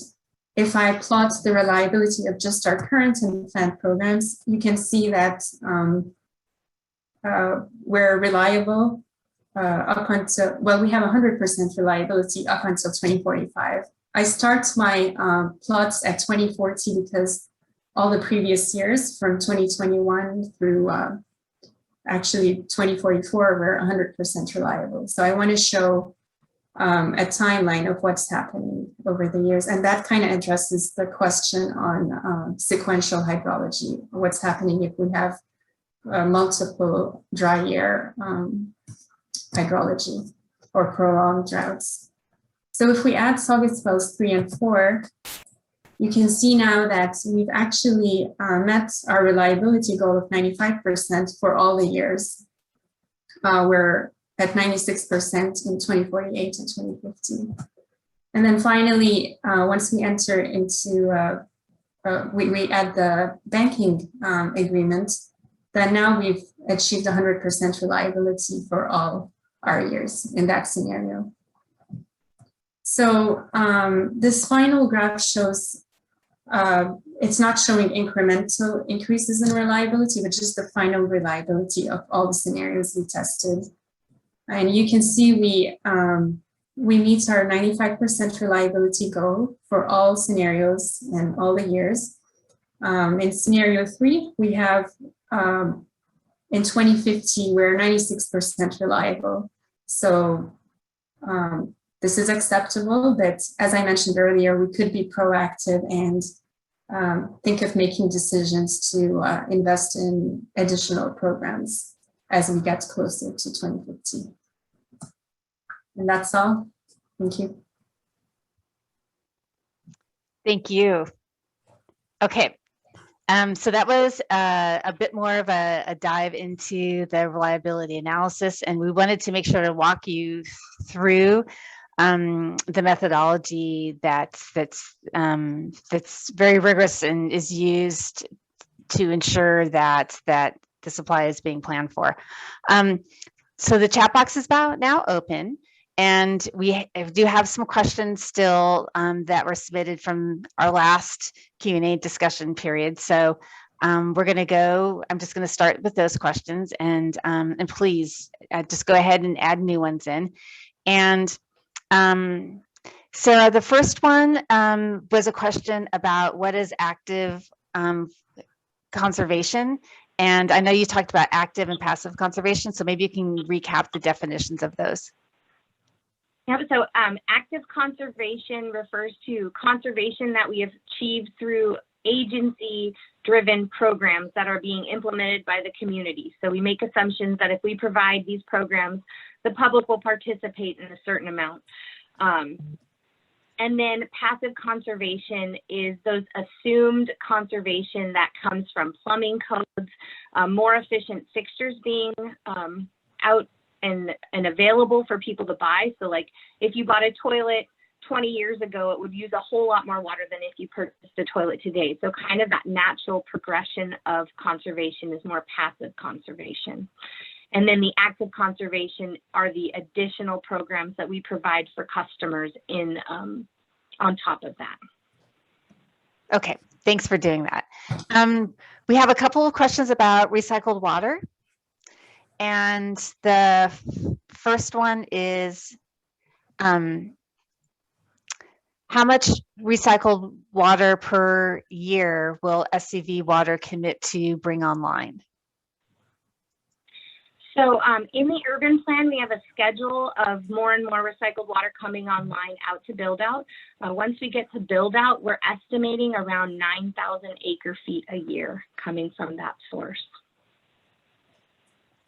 if I plot the reliability of just our current and planned programs, you can see that we're reliable up until, well, we have 100% reliability up until 2045. I start my plots at 2040 because all the previous years from 2021 through actually 2044 were 100% reliable. So I want to show a timeline of what's happening over the years. And that kind of addresses the question on sequential hydrology, what's happening if we have multiple dry year hydrology or prolonged droughts. So if we add Saugus wells 3 and 4, you can see now that we've actually met our reliability goal of 95% for all the years. We're at 96% in 2048 and 2050. And then finally, once we enter into, we add the banking agreement, then now we've achieved 100% reliability for all our years in that scenario. So this final graph shows, it's not showing incremental increases in reliability, but just the final reliability of all the scenarios we tested. And you can see we meet our 95% reliability goal for all scenarios and all the years. In scenario 3, we have in 2050, we're 96% reliable. So this is acceptable, but as I mentioned earlier, we could be proactive and think of making decisions to invest in additional programs as we get closer to 2050. And that's all. Thank you. Thank you. Okay. So that was a bit more of a dive into the reliability analysis, and we wanted to make sure to walk you through the methodology that's very rigorous and is used to ensure that the supply is being planned for. So the chat box is now open, and we do have some questions still that were submitted from our last Q&A discussion period. So we're going to go, I'm just going to start with those questions, and please just go ahead and add new ones in. And so the first one was a question about what is active conservation. And I know you talked about active and passive conservation, so maybe you can recap the definitions of those. Yeah, so active conservation refers to conservation that we have achieved through agency-driven programs that are being implemented by the community. So we make assumptions that if we provide these programs, the public will participate in a certain amount. And then passive conservation is those assumed conservation that comes from plumbing codes, more efficient fixtures being out and available for people to buy. So like if you bought a toilet 20 years ago, it would use a whole lot more water than if you purchased a toilet today. So kind of that natural progression of conservation is more passive conservation. And then the active conservation are the additional programs that we provide for customers in on top of that. Okay, thanks for doing that. We have a couple of questions about recycled water. And the first one is, how how much recycled water per year will SCV Water commit to bring online? So in the urban plan, we have a schedule of more and more recycled water coming online out to build out. Once we get to build out, we're estimating around 9,000 acre feet a year coming from that source.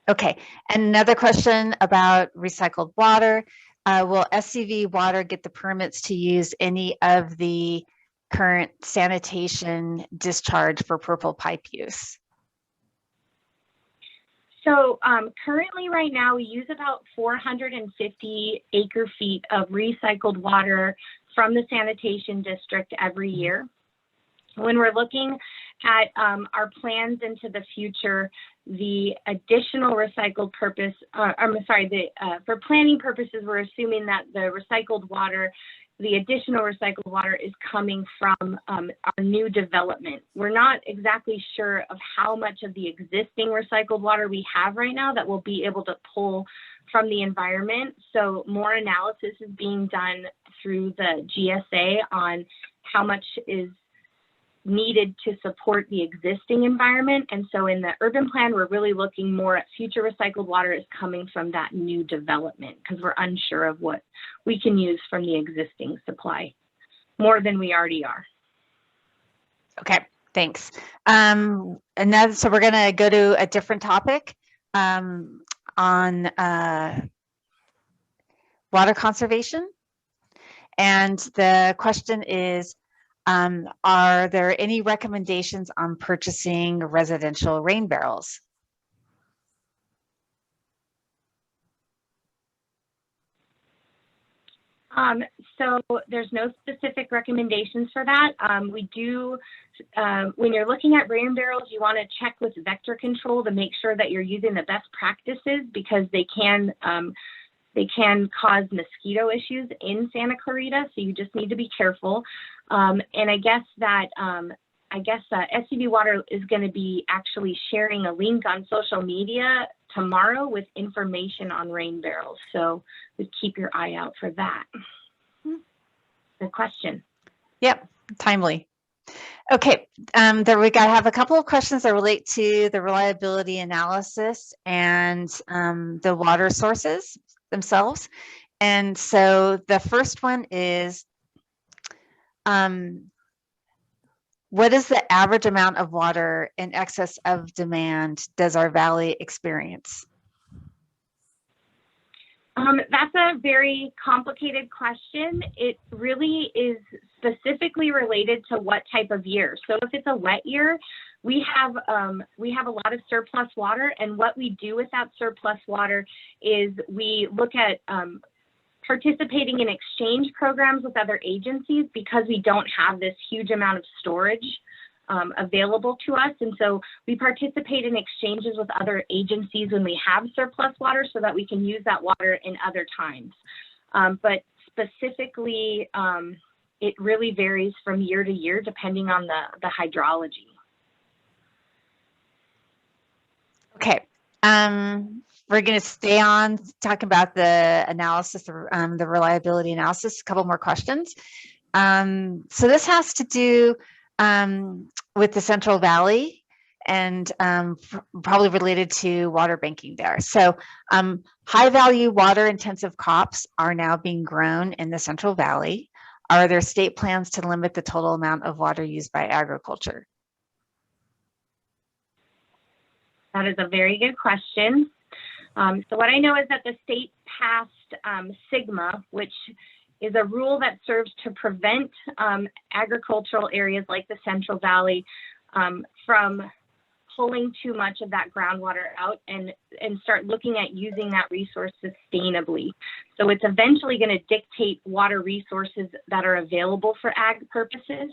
Okay, and another question about recycled water. Will SCV Water get the permits to use any of the current sanitation discharge for purple pipe use? So currently right now we use about 450 acre feet of recycled water from the sanitation district every year. When we're looking at our plans into the future, the additional recycled purpose, for planning purposes, we're assuming that the recycled water, the additional recycled water is coming from our new development. We're not exactly sure of how much of the existing recycled water we have right now that we'll be able to pull from the environment. So more analysis is being done through the GSA on how much is needed to support the existing environment. And so in the urban plan, we're really looking more at future recycled water is coming from that new development because we're unsure of what we can use from the existing supply more than we already are. Okay, thanks. So we're going to go to a different topic on water conservation. And the question is, are there any recommendations on purchasing residential rain barrels? So there's no specific recommendations for that. We do, when you're looking at rain barrels, you want to check with vector control to make sure that you're using the best practices because they can cause mosquito issues in Santa Clarita. So you just need to be careful. And I guess that SCV Water is going to be actually sharing a link on social media tomorrow with information on rain barrels. So just keep your eye out for that. Good question. Yep, timely. Okay, there we have a couple of questions that relate to the reliability analysis and the water sources themselves. And so the first one is, what is the average amount of water in excess of demand does our valley experience? That's a very complicated question. It really is specifically related to what type of year. So if it's a wet year, we have a lot of surplus water, and what we do with that surplus water is we look at participating in exchange programs with other agencies because we don't have this huge amount of storage available to us. And so we participate in exchanges with other agencies when we have surplus water so that we can use that water in other times. But specifically, it really varies from year to year depending on the hydrology. Okay. We're going to stay on talking about the analysis, the reliability analysis, a couple more questions. So this has to do with the Central Valley and probably related to water banking there. So high value water intensive crops are now being grown in the Central Valley. Are there state plans to limit the total amount of water used by agriculture? That is a very good question. So what I know is that the state passed SIGMA, which is a rule that serves to prevent agricultural areas like the Central Valley from pulling too much of that groundwater out and start looking at using that resource sustainably. So it's eventually going to dictate water resources that are available for ag purposes.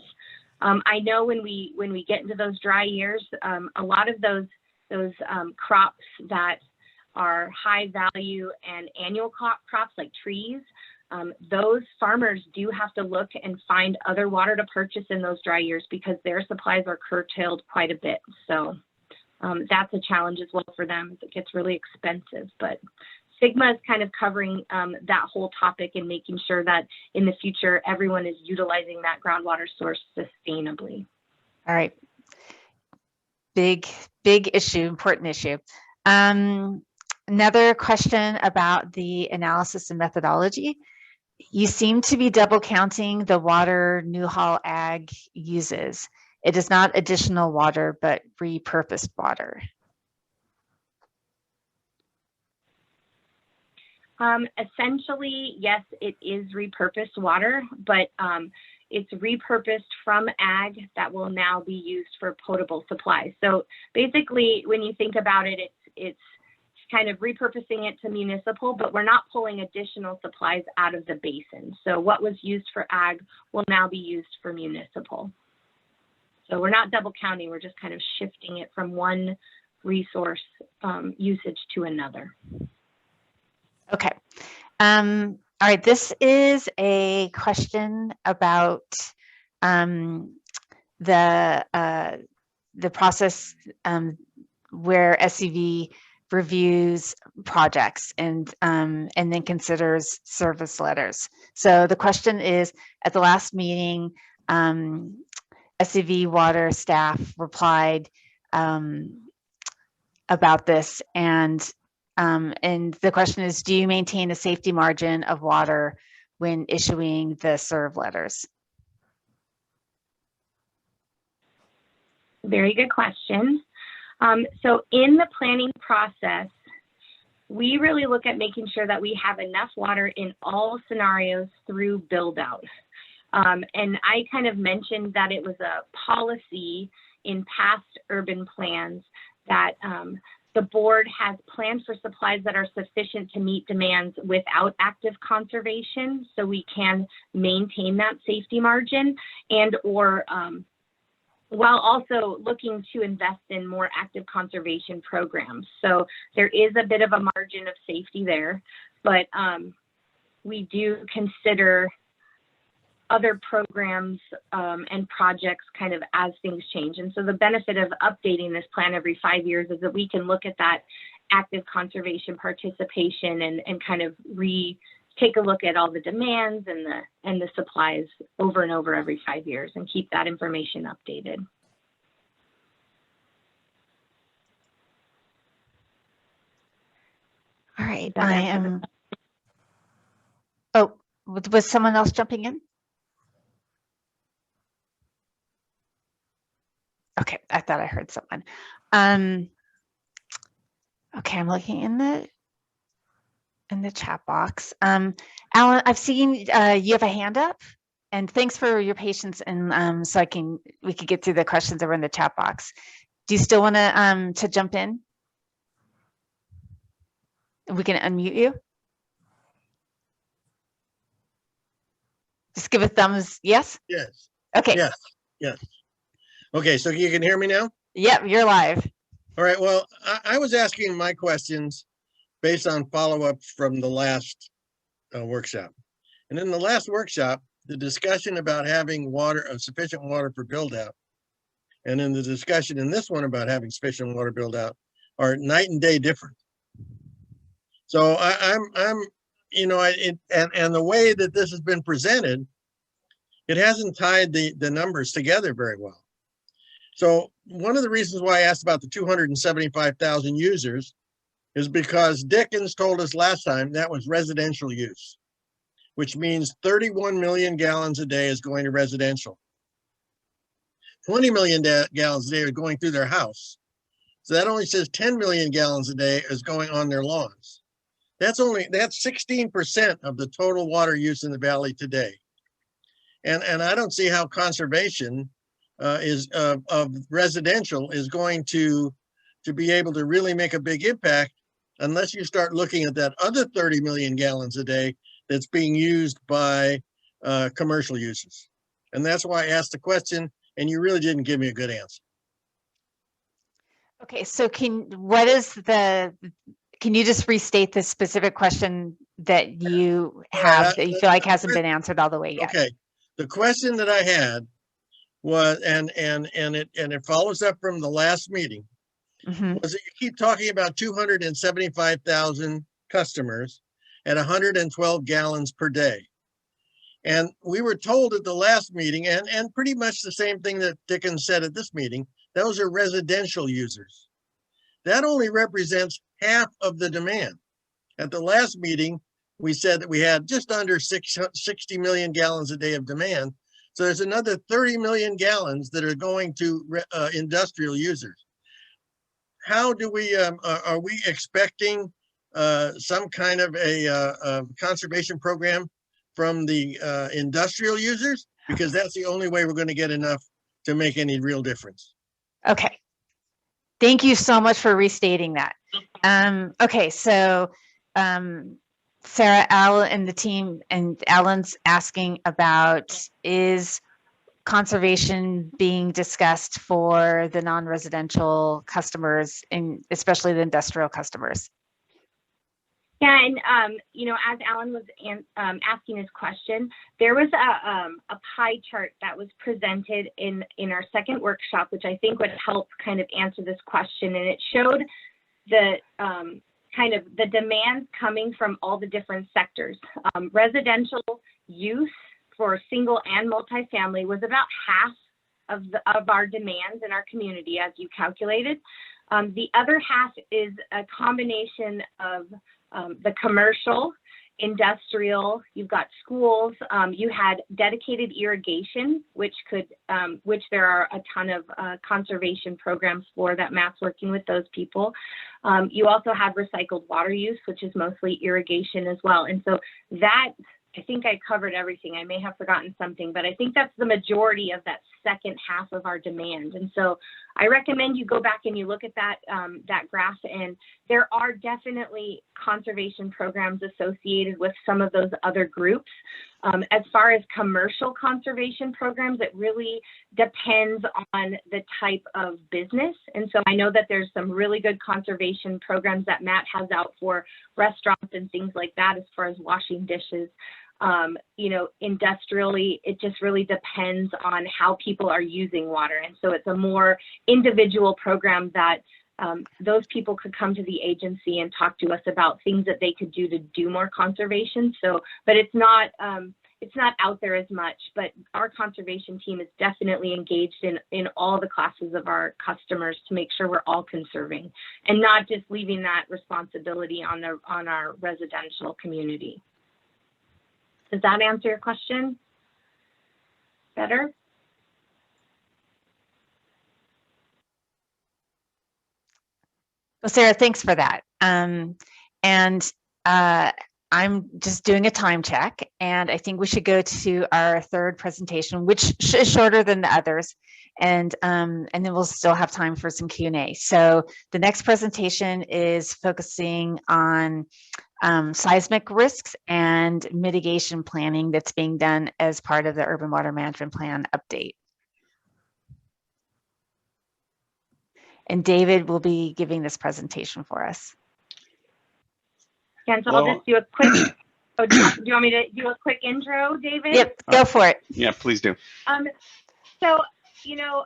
I know when we get into those dry years, a lot of those crops that are high value and annual crops like trees, those farmers do have to look and find other water to purchase in those dry years because their supplies are curtailed quite a bit. So that's a challenge as well for them. It gets really expensive, but Sigma is kind of covering that whole topic and making sure that in the future, everyone is utilizing that groundwater source sustainably. All right. Big issue, important issue. Another question about the analysis and methodology. You seem to be double counting the water Newhall Ag uses. It is not additional water, but repurposed water. Essentially, yes, it is repurposed water, but it's repurposed from ag that will now be used for potable supply. So basically, when you think about it, it's kind of repurposing it to municipal, but we're not pulling additional supplies out of the basin. So what was used for ag will now be used for municipal. So we're not double counting, we're just kind of shifting it from one resource usage to another. Okay. All right. This is a question about the process where SCV reviews projects and then considers service letters. So the question is, at the last meeting, SCV water staff replied about this, and the question is, do you maintain a safety margin of water when issuing the serve letters? Very good question. So in the planning process, we really look at making sure that we have enough water in all scenarios through build out. And I kind of mentioned that it was a policy in past urban plans that the board has planned for supplies that are sufficient to meet demands without active conservation, so we can maintain that safety margin, and or while also looking to invest in more active conservation programs. So there is a bit of a margin of safety there, but we do consider other programs and projects kind of as things change. And so the benefit of updating this plan every 5 years is that we can look at that active conservation participation and kind of take a look at all the demands and the supplies over and over every 5 years and keep that information updated. All right, I am, oh, was someone else jumping in? Okay, I thought I heard someone. Okay, I'm looking in the chat box. Alan, I've seen you have a hand up, and thanks for your patience. And so we could get through the questions that were in the chat box. Do you still want to jump in? We can unmute you. Just give a thumbs yes. Yes. Okay. Yes. Yes. Okay, so you can hear me now? Yep, you're live. All right, well, I was asking my questions based on follow-ups from the last workshop. And in the last workshop, the discussion about having sufficient water for build-out, and in the discussion in this one about having sufficient water build-out are night and day different. So and the way that this has been presented, it hasn't tied the numbers together very well. So one of the reasons why I asked about the 275,000 users is because Dickens told us last time that was residential use, which means 31 million gallons a day is going to residential. 20 million gallons a day are going through their house. So that only says 10 million gallons a day is going on their lawns. That's 16% of the total water use in the valley today. And I don't see how conservation of residential is going to be able to really make a big impact unless you start looking at that other 30 million gallons a day that's being used by commercial uses. And that's why I asked the question, and you really didn't give me a good answer. Okay, so can you just restate the specific question that you have that you feel like hasn't been answered all the way yet? Okay, the question that I had was, and it follows up from the last meeting, was that you keep talking about 275,000 customers at 112 gallons per day. And we were told at the last meeting, and pretty much the same thing that Dickens said at this meeting, those are residential users. That only represents half of the demand. At the last meeting, we said that we had just under 60 million gallons a day of demand. So there's another 30 million gallons that are going to industrial users. How do we, are we expecting some kind of a conservation program from the industrial users? Because that's the only way we're going to get enough to make any real difference. Okay. Thank you so much for restating that. Okay, so Sarah, Al, and the team, and Alan's asking about, is conservation being discussed for the non-residential customers, and especially the industrial customers? Yeah, and you know, as Alan was asking his question, there was a pie chart that was presented in our second workshop, which I think would help kind of answer this question, and it showed the kind of the demand coming from all the different sectors. Residential use for single and multifamily was about half of our demands in our community, as you calculated. The other half is a combination of the commercial, industrial, you've got schools, you had dedicated irrigation, which there are a ton of conservation programs for that Matt's working with those people. You also have recycled water use, which is mostly irrigation as well. And so that, I think I covered everything. I may have forgotten something, but I think that's the majority of that second half of our demand. And so I recommend you go back and you look at that, that graph, and there are definitely conservation programs associated with some of those other groups. As far as commercial conservation programs, it really depends on the type of business. And so I know that there's some really good conservation programs that Matt has out for restaurants and things like that, as far as washing dishes. You know, industrially, it just really depends on how people are using water. And so it's a more individual program that those people could come to the agency and talk to us about things that they could do to do more conservation. So, but it's not out there as much, but our conservation team is definitely engaged in all the classes of our customers to make sure we're all conserving and not just leaving that responsibility on our residential community. Does that answer your question better? Well, Sarah, thanks for that. I'm just doing a time check, and I think we should go to our third presentation, which is shorter than the others, and then we'll still have time for some Q&A. So the next presentation is focusing on seismic risks and mitigation planning that's being done as part of the Urban Water Management Plan update. And David will be giving this presentation for us. Yeah, so I'll just do a quick, do you want me to do a quick intro, David? Yep, go for it. Yeah, please do. So, you know,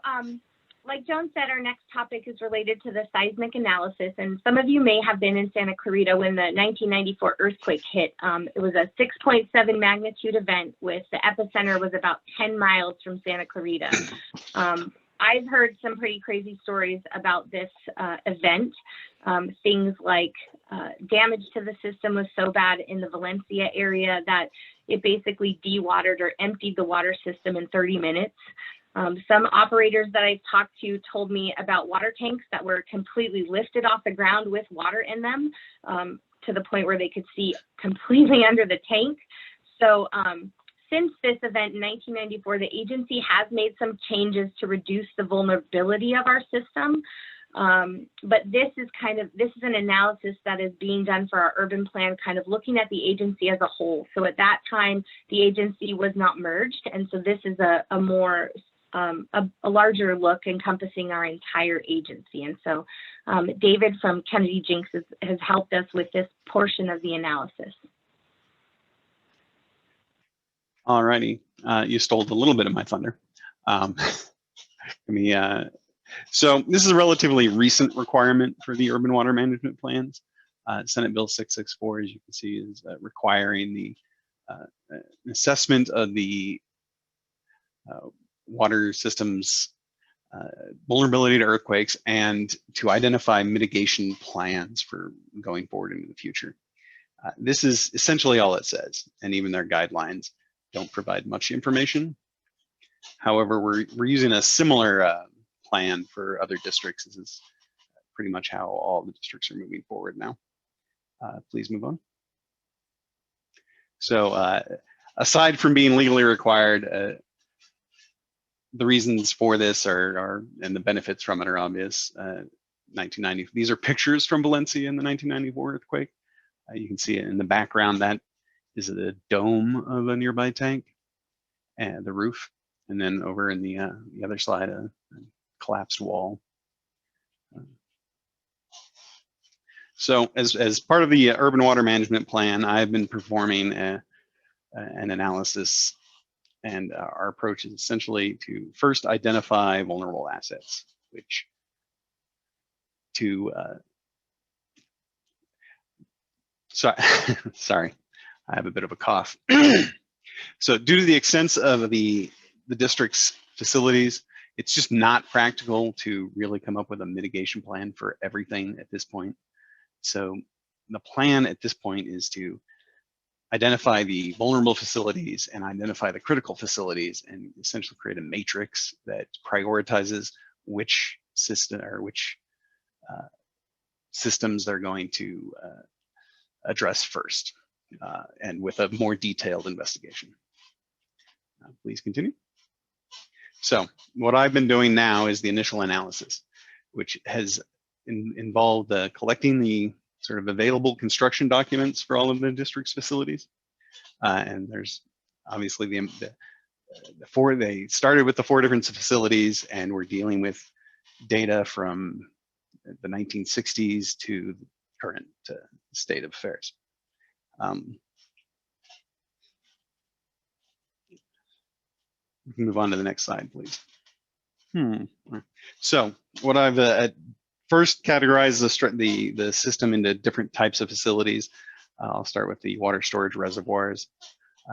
like Joan said, our next topic is related to the seismic analysis, and some of you may have been in Santa Clarita when the 1994 earthquake hit. It was a 6.7 magnitude event with the epicenter was about 10 miles from Santa Clarita. I've heard some pretty crazy stories about this event. Things like damage to the system was so bad in the Valencia area that it basically dewatered or emptied the water system in 30 minutes. Some operators that I've talked to told me about water tanks that were completely lifted off the ground with water in them to the point where they could see completely under the tank. So since this event in 1994, the agency has made some changes to reduce the vulnerability of our system. But this is an analysis that is being done for our urban plan, kind of looking at the agency as a whole. So at that time, the agency was not merged. And so this is a more a larger look encompassing our entire agency. And so David from Kennedy Jinks has helped us with this portion of the analysis. All righty, you stole a little bit of my thunder. So this is a relatively recent requirement for the urban water management plans. Senate Bill 664, as you can see, is requiring the assessment of the water systems vulnerability to earthquakes and to identify mitigation plans for going forward into the future. This is essentially all it says, and even their guidelines don't provide much information. However, we're using a similar plan for other districts. This is pretty much how all the districts are moving forward now. Please move on. So aside from being legally required, the reasons for this are and the benefits from it are obvious. 1990, these are pictures from Valencia in the 1994 earthquake. You can see it in the background. That is the dome of a nearby tank and the roof. And then over in the other slide, a collapsed wall. So as part of the urban water management plan, I've been performing an analysis, and our approach is essentially to first identify vulnerable assets, which sorry, I have a bit of a cough. So due to the extent of the district's facilities, it's just not practical to really come up with a mitigation plan for everything at this point. So the plan at this point is to identify the vulnerable facilities and identify the critical facilities and essentially create a matrix that prioritizes which system or which systems they're going to address first, and with a more detailed investigation. Please continue. So what I've been doing now is the initial analysis, which has involved collecting the sort of available construction documents for all of the district's facilities. And there's obviously they started with the 4 different facilities, and we're dealing with data from the 1960s to the current state of affairs. We can move on to the next slide, please. So what I've first categorized the system into different types of facilities. I'll start with the water storage reservoirs.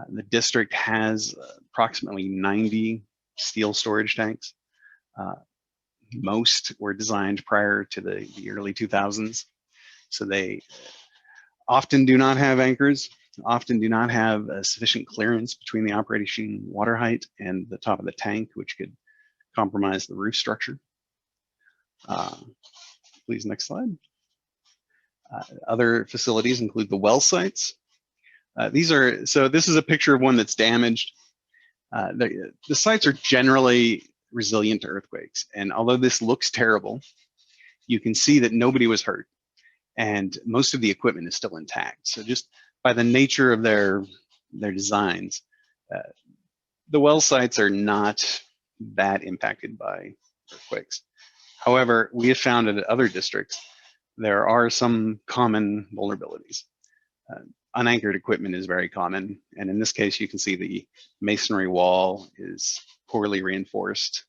The district has approximately 90 steel storage tanks. Most were designed prior to the early 2000s. So they often do not have anchors, often do not have sufficient clearance between the operating water height and the top of the tank, which could compromise the roof structure. Please, next slide. Other facilities include the well sites. So this is a picture of one that's damaged. The sites are generally resilient to earthquakes. And although this looks terrible, you can see that nobody was hurt and most of the equipment is still intact. So just by the nature of their designs, the well sites are not that impacted by earthquakes. However, we have found that at other districts, there are some common vulnerabilities. Unanchored equipment is very common. And in this case, you can see the masonry wall is poorly reinforced.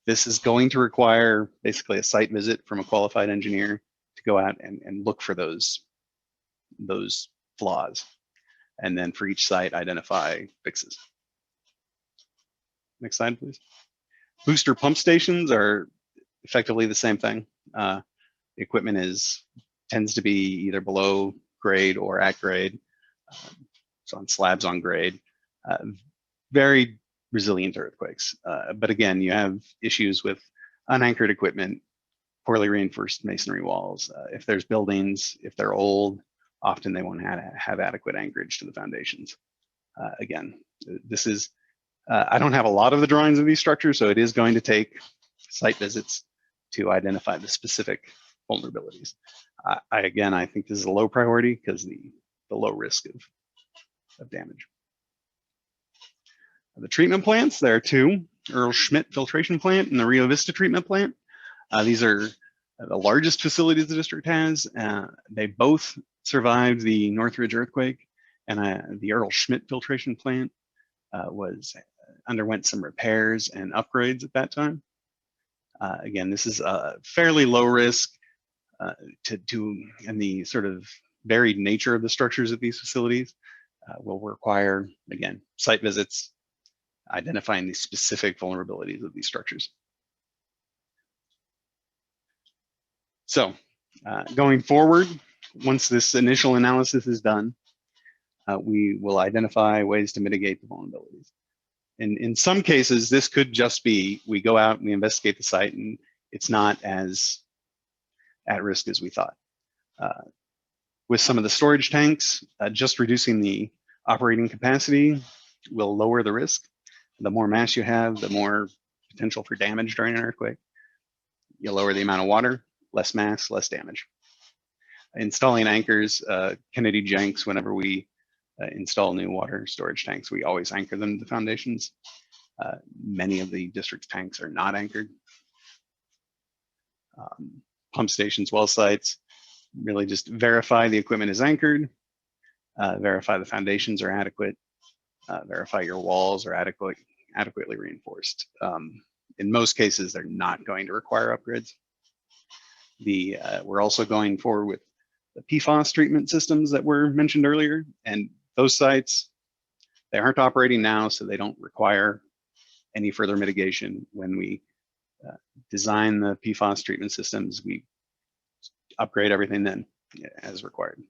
This is going to require basically a site visit from a qualified engineer to go out and look for those flaws. And then for each site, identify fixes. Next slide, please. Booster pump stations are effectively the same thing. The equipment tends to be either below grade or at grade. It's on slabs on grade. Very resilient to earthquakes. But again, you have issues with unanchored equipment, poorly reinforced masonry walls. If there's buildings, if they're old, often they won't have adequate anchorage to the foundations. Again, this is, I don't have a lot of the drawings of these structures, so it is going to take site visits to identify the specific vulnerabilities. Again, I think this is a low priority because the low risk of damage. The treatment plants, there are 2, Earl Schmidt filtration plant and the Rio Vista treatment plant. These are the largest facilities the district has. They both survived the Northridge earthquake, and the Earl Schmidt filtration plant underwent some repairs and upgrades at that time. Again, this is a fairly low risk, and the sort of varied nature of the structures of these facilities will require, again, site visits, identifying the specific vulnerabilities of these structures. So going forward, once this initial analysis is done, we will identify ways to mitigate the vulnerabilities. And in some cases, this could just be, we go out and we investigate the site and it's not as at risk as we thought. With some of the storage tanks, just reducing the operating capacity will lower the risk. The more mass you have, the more potential for damage during an earthquake. You lower the amount of water, less mass, less damage. Installing anchors, Kennedy Jenks, whenever we install new water storage tanks, we always anchor them to the foundations. Many of the district's tanks are not anchored. Pump stations, well sites, really just verify the equipment is anchored, verify the foundations are adequate, verify your walls are adequately reinforced. In most cases, they're not going to require upgrades. We're also going forward with the PFAS treatment systems that were mentioned earlier, and those sites, they aren't operating now, so they don't require any further mitigation. When we design the PFAS treatment systems, we upgrade everything then as required.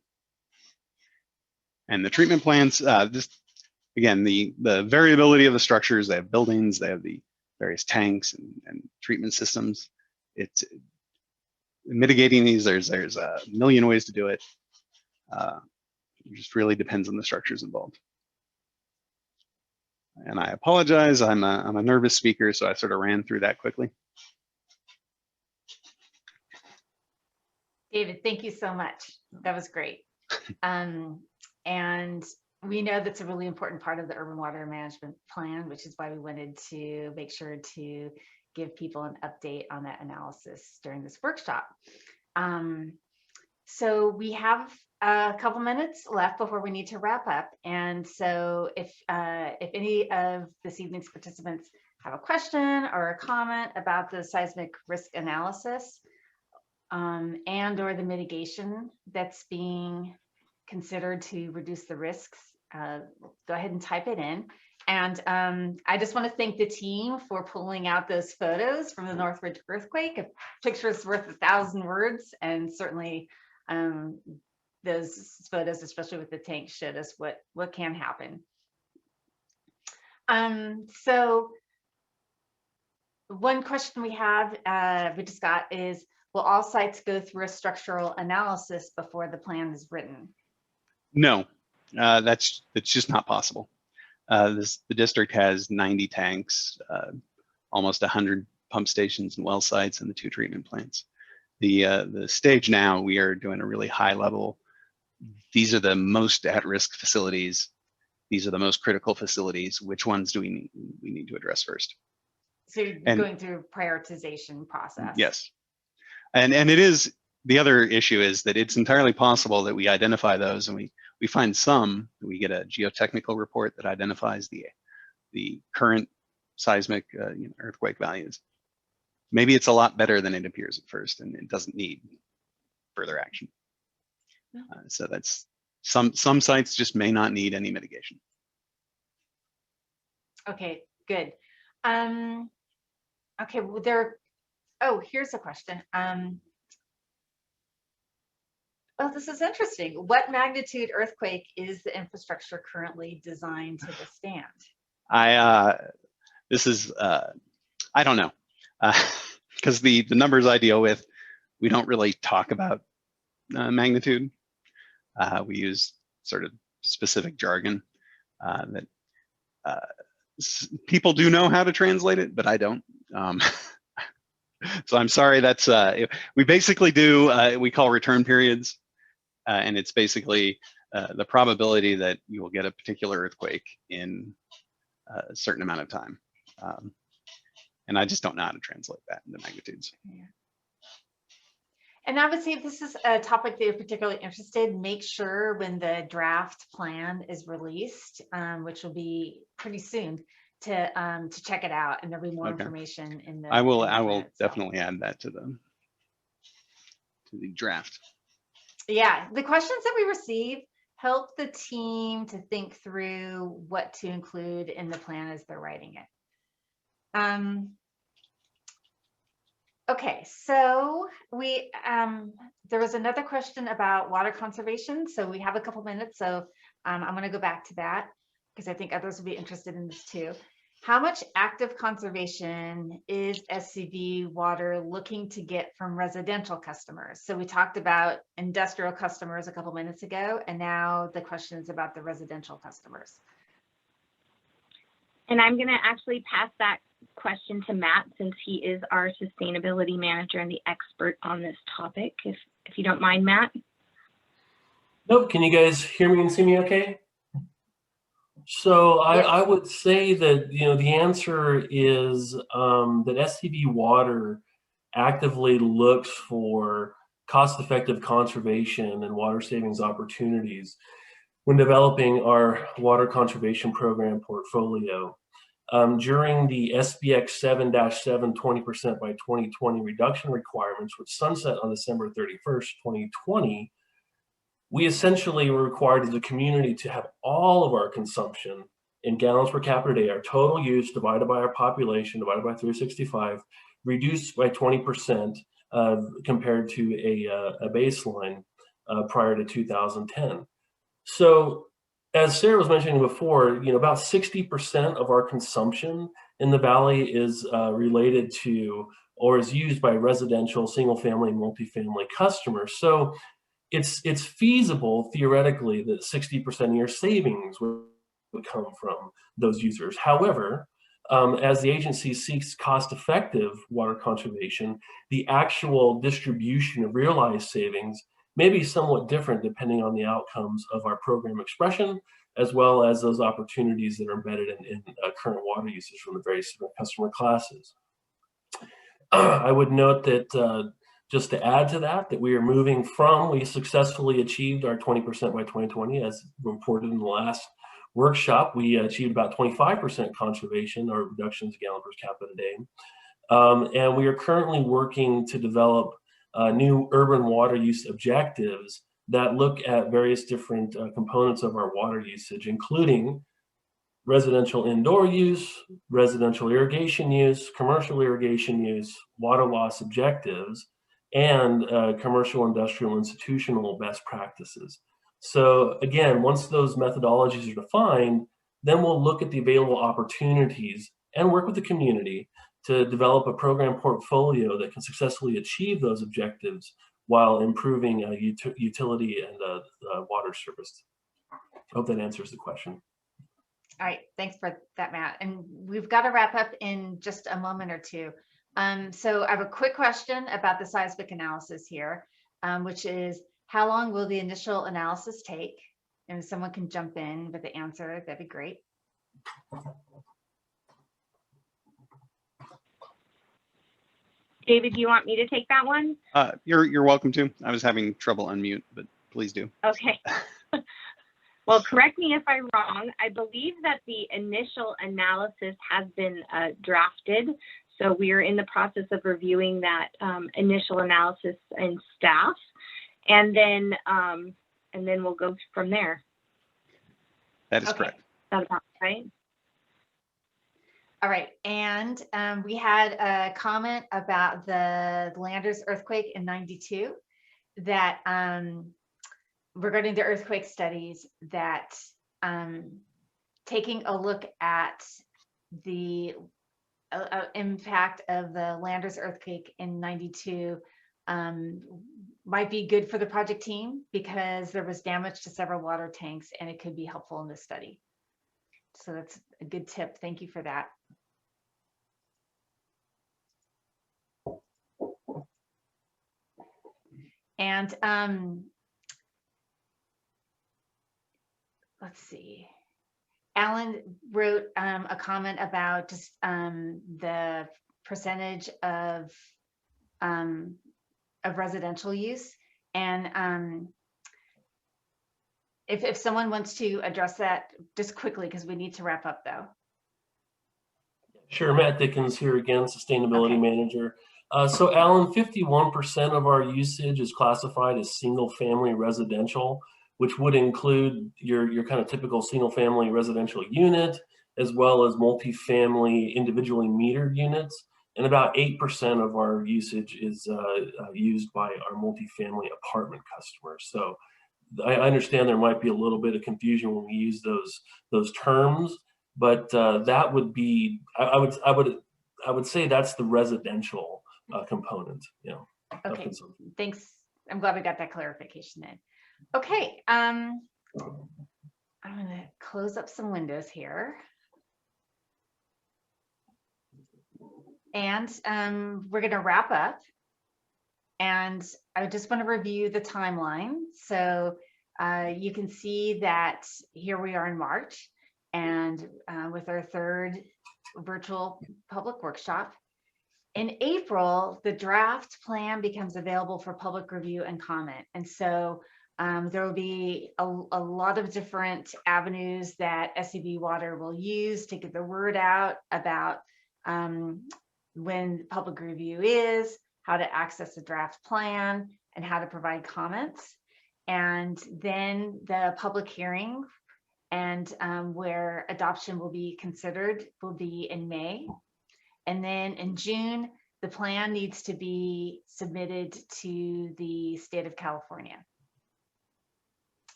And the treatment plants, just again, the variability of the structures, they have buildings, they have the various tanks and treatment systems. It's mitigating these, there's a million ways to do it. It just really depends on the structures involved. And I apologize, I'm a nervous speaker, so I sort of ran through that quickly. David, thank you so much. That was great. And we know that's a really important part of the urban water management plan, which is why we wanted to make sure to give people an update on that analysis during this workshop. So we have a couple minutes left before we need to wrap up. And so if any of this evening's participants have a question or a comment about the seismic risk analysis and or the mitigation that's being considered to reduce the risks, go ahead and type it in. And I just want to thank the team for pulling out those photos from the Northridge earthquake. A picture is worth 1,000 words, and certainly those photos, especially with the tank, showed us what can happen. So one question we have, we just got is, will all sites go through a structural analysis before the plan is written? No, that's just not possible. The district has 90 tanks, almost 100 pump stations and well sites, and the 2 treatment plants. The stage now, we are doing a really high level. These are the most at-risk facilities. These are the most critical facilities. Which ones do we need to address first? So you're going through a prioritization process. Yes, and it is, the other issue is that it's entirely possible that we identify those and we find some, we get a geotechnical report that identifies the current seismic earthquake values. Maybe it's a lot better than it appears at first, and it doesn't need further action. So that's some sites just may not need any mitigation. Okay, good. Okay, well, here's a question. Oh, this is interesting. What magnitude earthquake is the infrastructure currently designed to withstand? I don't know, because the numbers I deal with, we don't really talk about magnitude. We use sort of specific jargon that people do know how to translate it, but I don't. So I'm sorry, that's, we basically do, we call return periods. And it's basically the probability that you will get a particular earthquake in a certain amount of time. And I just don't know how to translate that into magnitudes. Yeah. And I would say if this is a topic that you're particularly interested, make sure when the draft plan is released, which will be pretty soon, to check it out, and there'll be more information in the. I will definitely add that to the draft. Yeah, the questions that we receive help the team to think through what to include in the plan as they're writing it. Okay, so we there was another question about water conservation. So we have a couple minutes. So I'm going to go back to that because I think others will be interested in this too. How much active conservation is SCV water looking to get from residential customers? So we talked about industrial customers a couple minutes ago, and now the question is about the residential customers. And I'm going to actually pass that question to Matt, since he is our sustainability manager and the expert on this topic, if you don't mind, Matt. Nope, can you guys hear me and see me okay? So I would say that, you know, the answer is that SCV water actively looks for cost-effective conservation and water savings opportunities when developing our water conservation program portfolio. During the SBX 7-7 20% by 2020 reduction requirements, which sunset on December 31st, 2020, we essentially were required as a community to have all of our consumption in gallons per capita day, our total use divided by our population, divided by 365, reduced by 20% compared to a baseline prior to 2010. So as Sarah was mentioning before, you know, about 60% of our consumption in the Valley is related to or is used by residential, single family, multifamily customers. So it's feasible theoretically that 60% of your savings would come from those users. However, as the agency seeks cost-effective water conservation, the actual distribution of realized savings may be somewhat different depending on the outcomes of our program expression, as well as those opportunities that are embedded in current water usage from the various customer classes. I would note that just to add to that, that we are moving from, we successfully achieved our 20% by 2020, as reported in the last workshop. We achieved about 25% conservation or reductions in gallon per capita day. And we are currently working to develop new urban water use objectives that look at various different components of our water usage, including residential indoor use, residential irrigation use, commercial irrigation use, water loss objectives, and commercial, industrial, institutional best practices. So again, once those methodologies are defined, then we'll look at the available opportunities and work with the community to develop a program portfolio that can successfully achieve those objectives while improving utility and water service. I hope that answers the question. All right, thanks for that, Matt. And we've got to wrap up in just a moment or two. So I have a quick question about the seismic analysis here, which is, how long will the initial analysis take? And if someone can jump in with the answer, that'd be great. David, do you want me to take that one? You're welcome to. I was having trouble unmute, but please do. Okay. Well, correct me if I'm wrong. I believe that the initial analysis has been drafted. So we are in the process of reviewing that initial analysis in staff, and then we'll go from there. That is correct. That's about right. All right, and we had a comment about the Landers earthquake in '92 that regarding the earthquake studies, that taking a look at the impact of the Landers earthquake in '92 might be good for the project team because there was damage to several water tanks and it could be helpful in this study. So that's a good tip. Thank you for that. And let's see. Alan wrote a comment about just the percentage of residential use, and if someone wants to address that just quickly, because we need to wrap up though. Sure, Matt Dickens here again, Sustainability Manager. So Alan, 51% of our usage is classified as single family residential, which would include your kind of typical single family residential unit, as well as multifamily individually metered units. And about 8% of our usage is used by our multifamily apartment customers. So I understand there might be a little bit of confusion when we use those terms, but that would be, I would say that's the residential component. Yeah. Okay. Thanks. I'm glad we got that clarification in. Okay. I'm going to close up some windows here. And we're going to wrap up. And I just want to review the timeline. So you can see that here we are in March, and with our third virtual public workshop. In April, the draft plan becomes available for public review and comment. And so there will be a lot of different avenues that SCV Water will use to get the word out about when public review is, how to access the draft plan, and how to provide comments. And then the public hearing and where adoption will be considered will be in May. And then in June, the plan needs to be submitted to the state of California.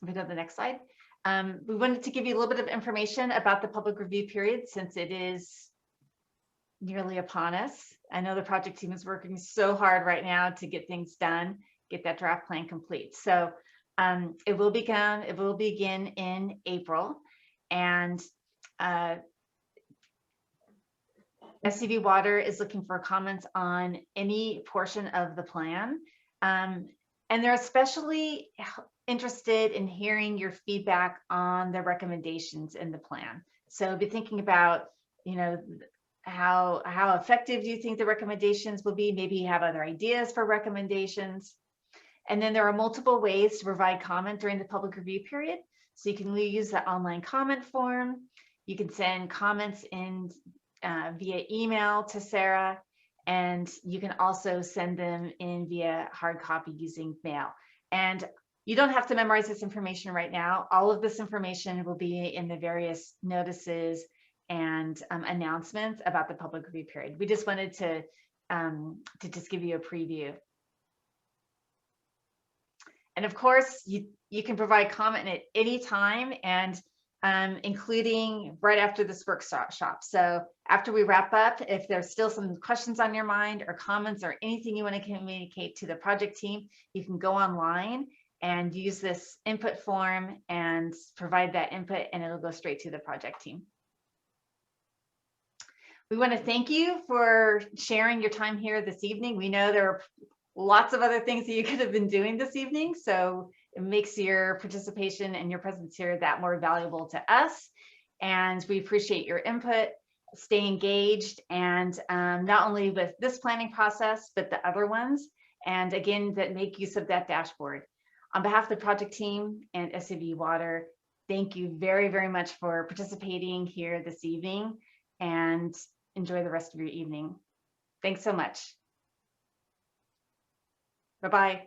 We go to the next slide. We wanted to give you a little bit of information about the public review period since it is nearly upon us. I know the project team is working so hard right now to get things done, get that draft plan complete. So it will begin in April, and SCV Water is looking for comments on any portion of the plan. And they're especially interested in hearing your feedback on the recommendations in the plan. So be thinking about, you know, how effective do you think the recommendations will be? Maybe you have other ideas for recommendations. And then there are multiple ways to provide comment during the public review period. So you can use the online comment form. You can send comments in via email to Sarah, and you can also send them in via hard copy using mail. And you don't have to memorize this information right now. All of this information will be in the various notices and announcements about the public review period. We just wanted to just give you a preview. And of course, you can provide comment at any time, and including right after this workshop. So after we wrap up, if there's still some questions on your mind or comments or anything you want to communicate to the project team, you can go online and use this input form and provide that input, and it'll go straight to the project team. We want to thank you for sharing your time here this evening. We know there are lots of other things that you could have been doing this evening, so it makes your participation and your presence here that more valuable to us. And we appreciate your input. Stay engaged, and not only with this planning process, but the other ones. And again, that make use of that dashboard. On behalf of the project team and SCV Water, thank you very, very much for participating here this evening, and enjoy the rest of your evening. Thanks so much. Bye-bye.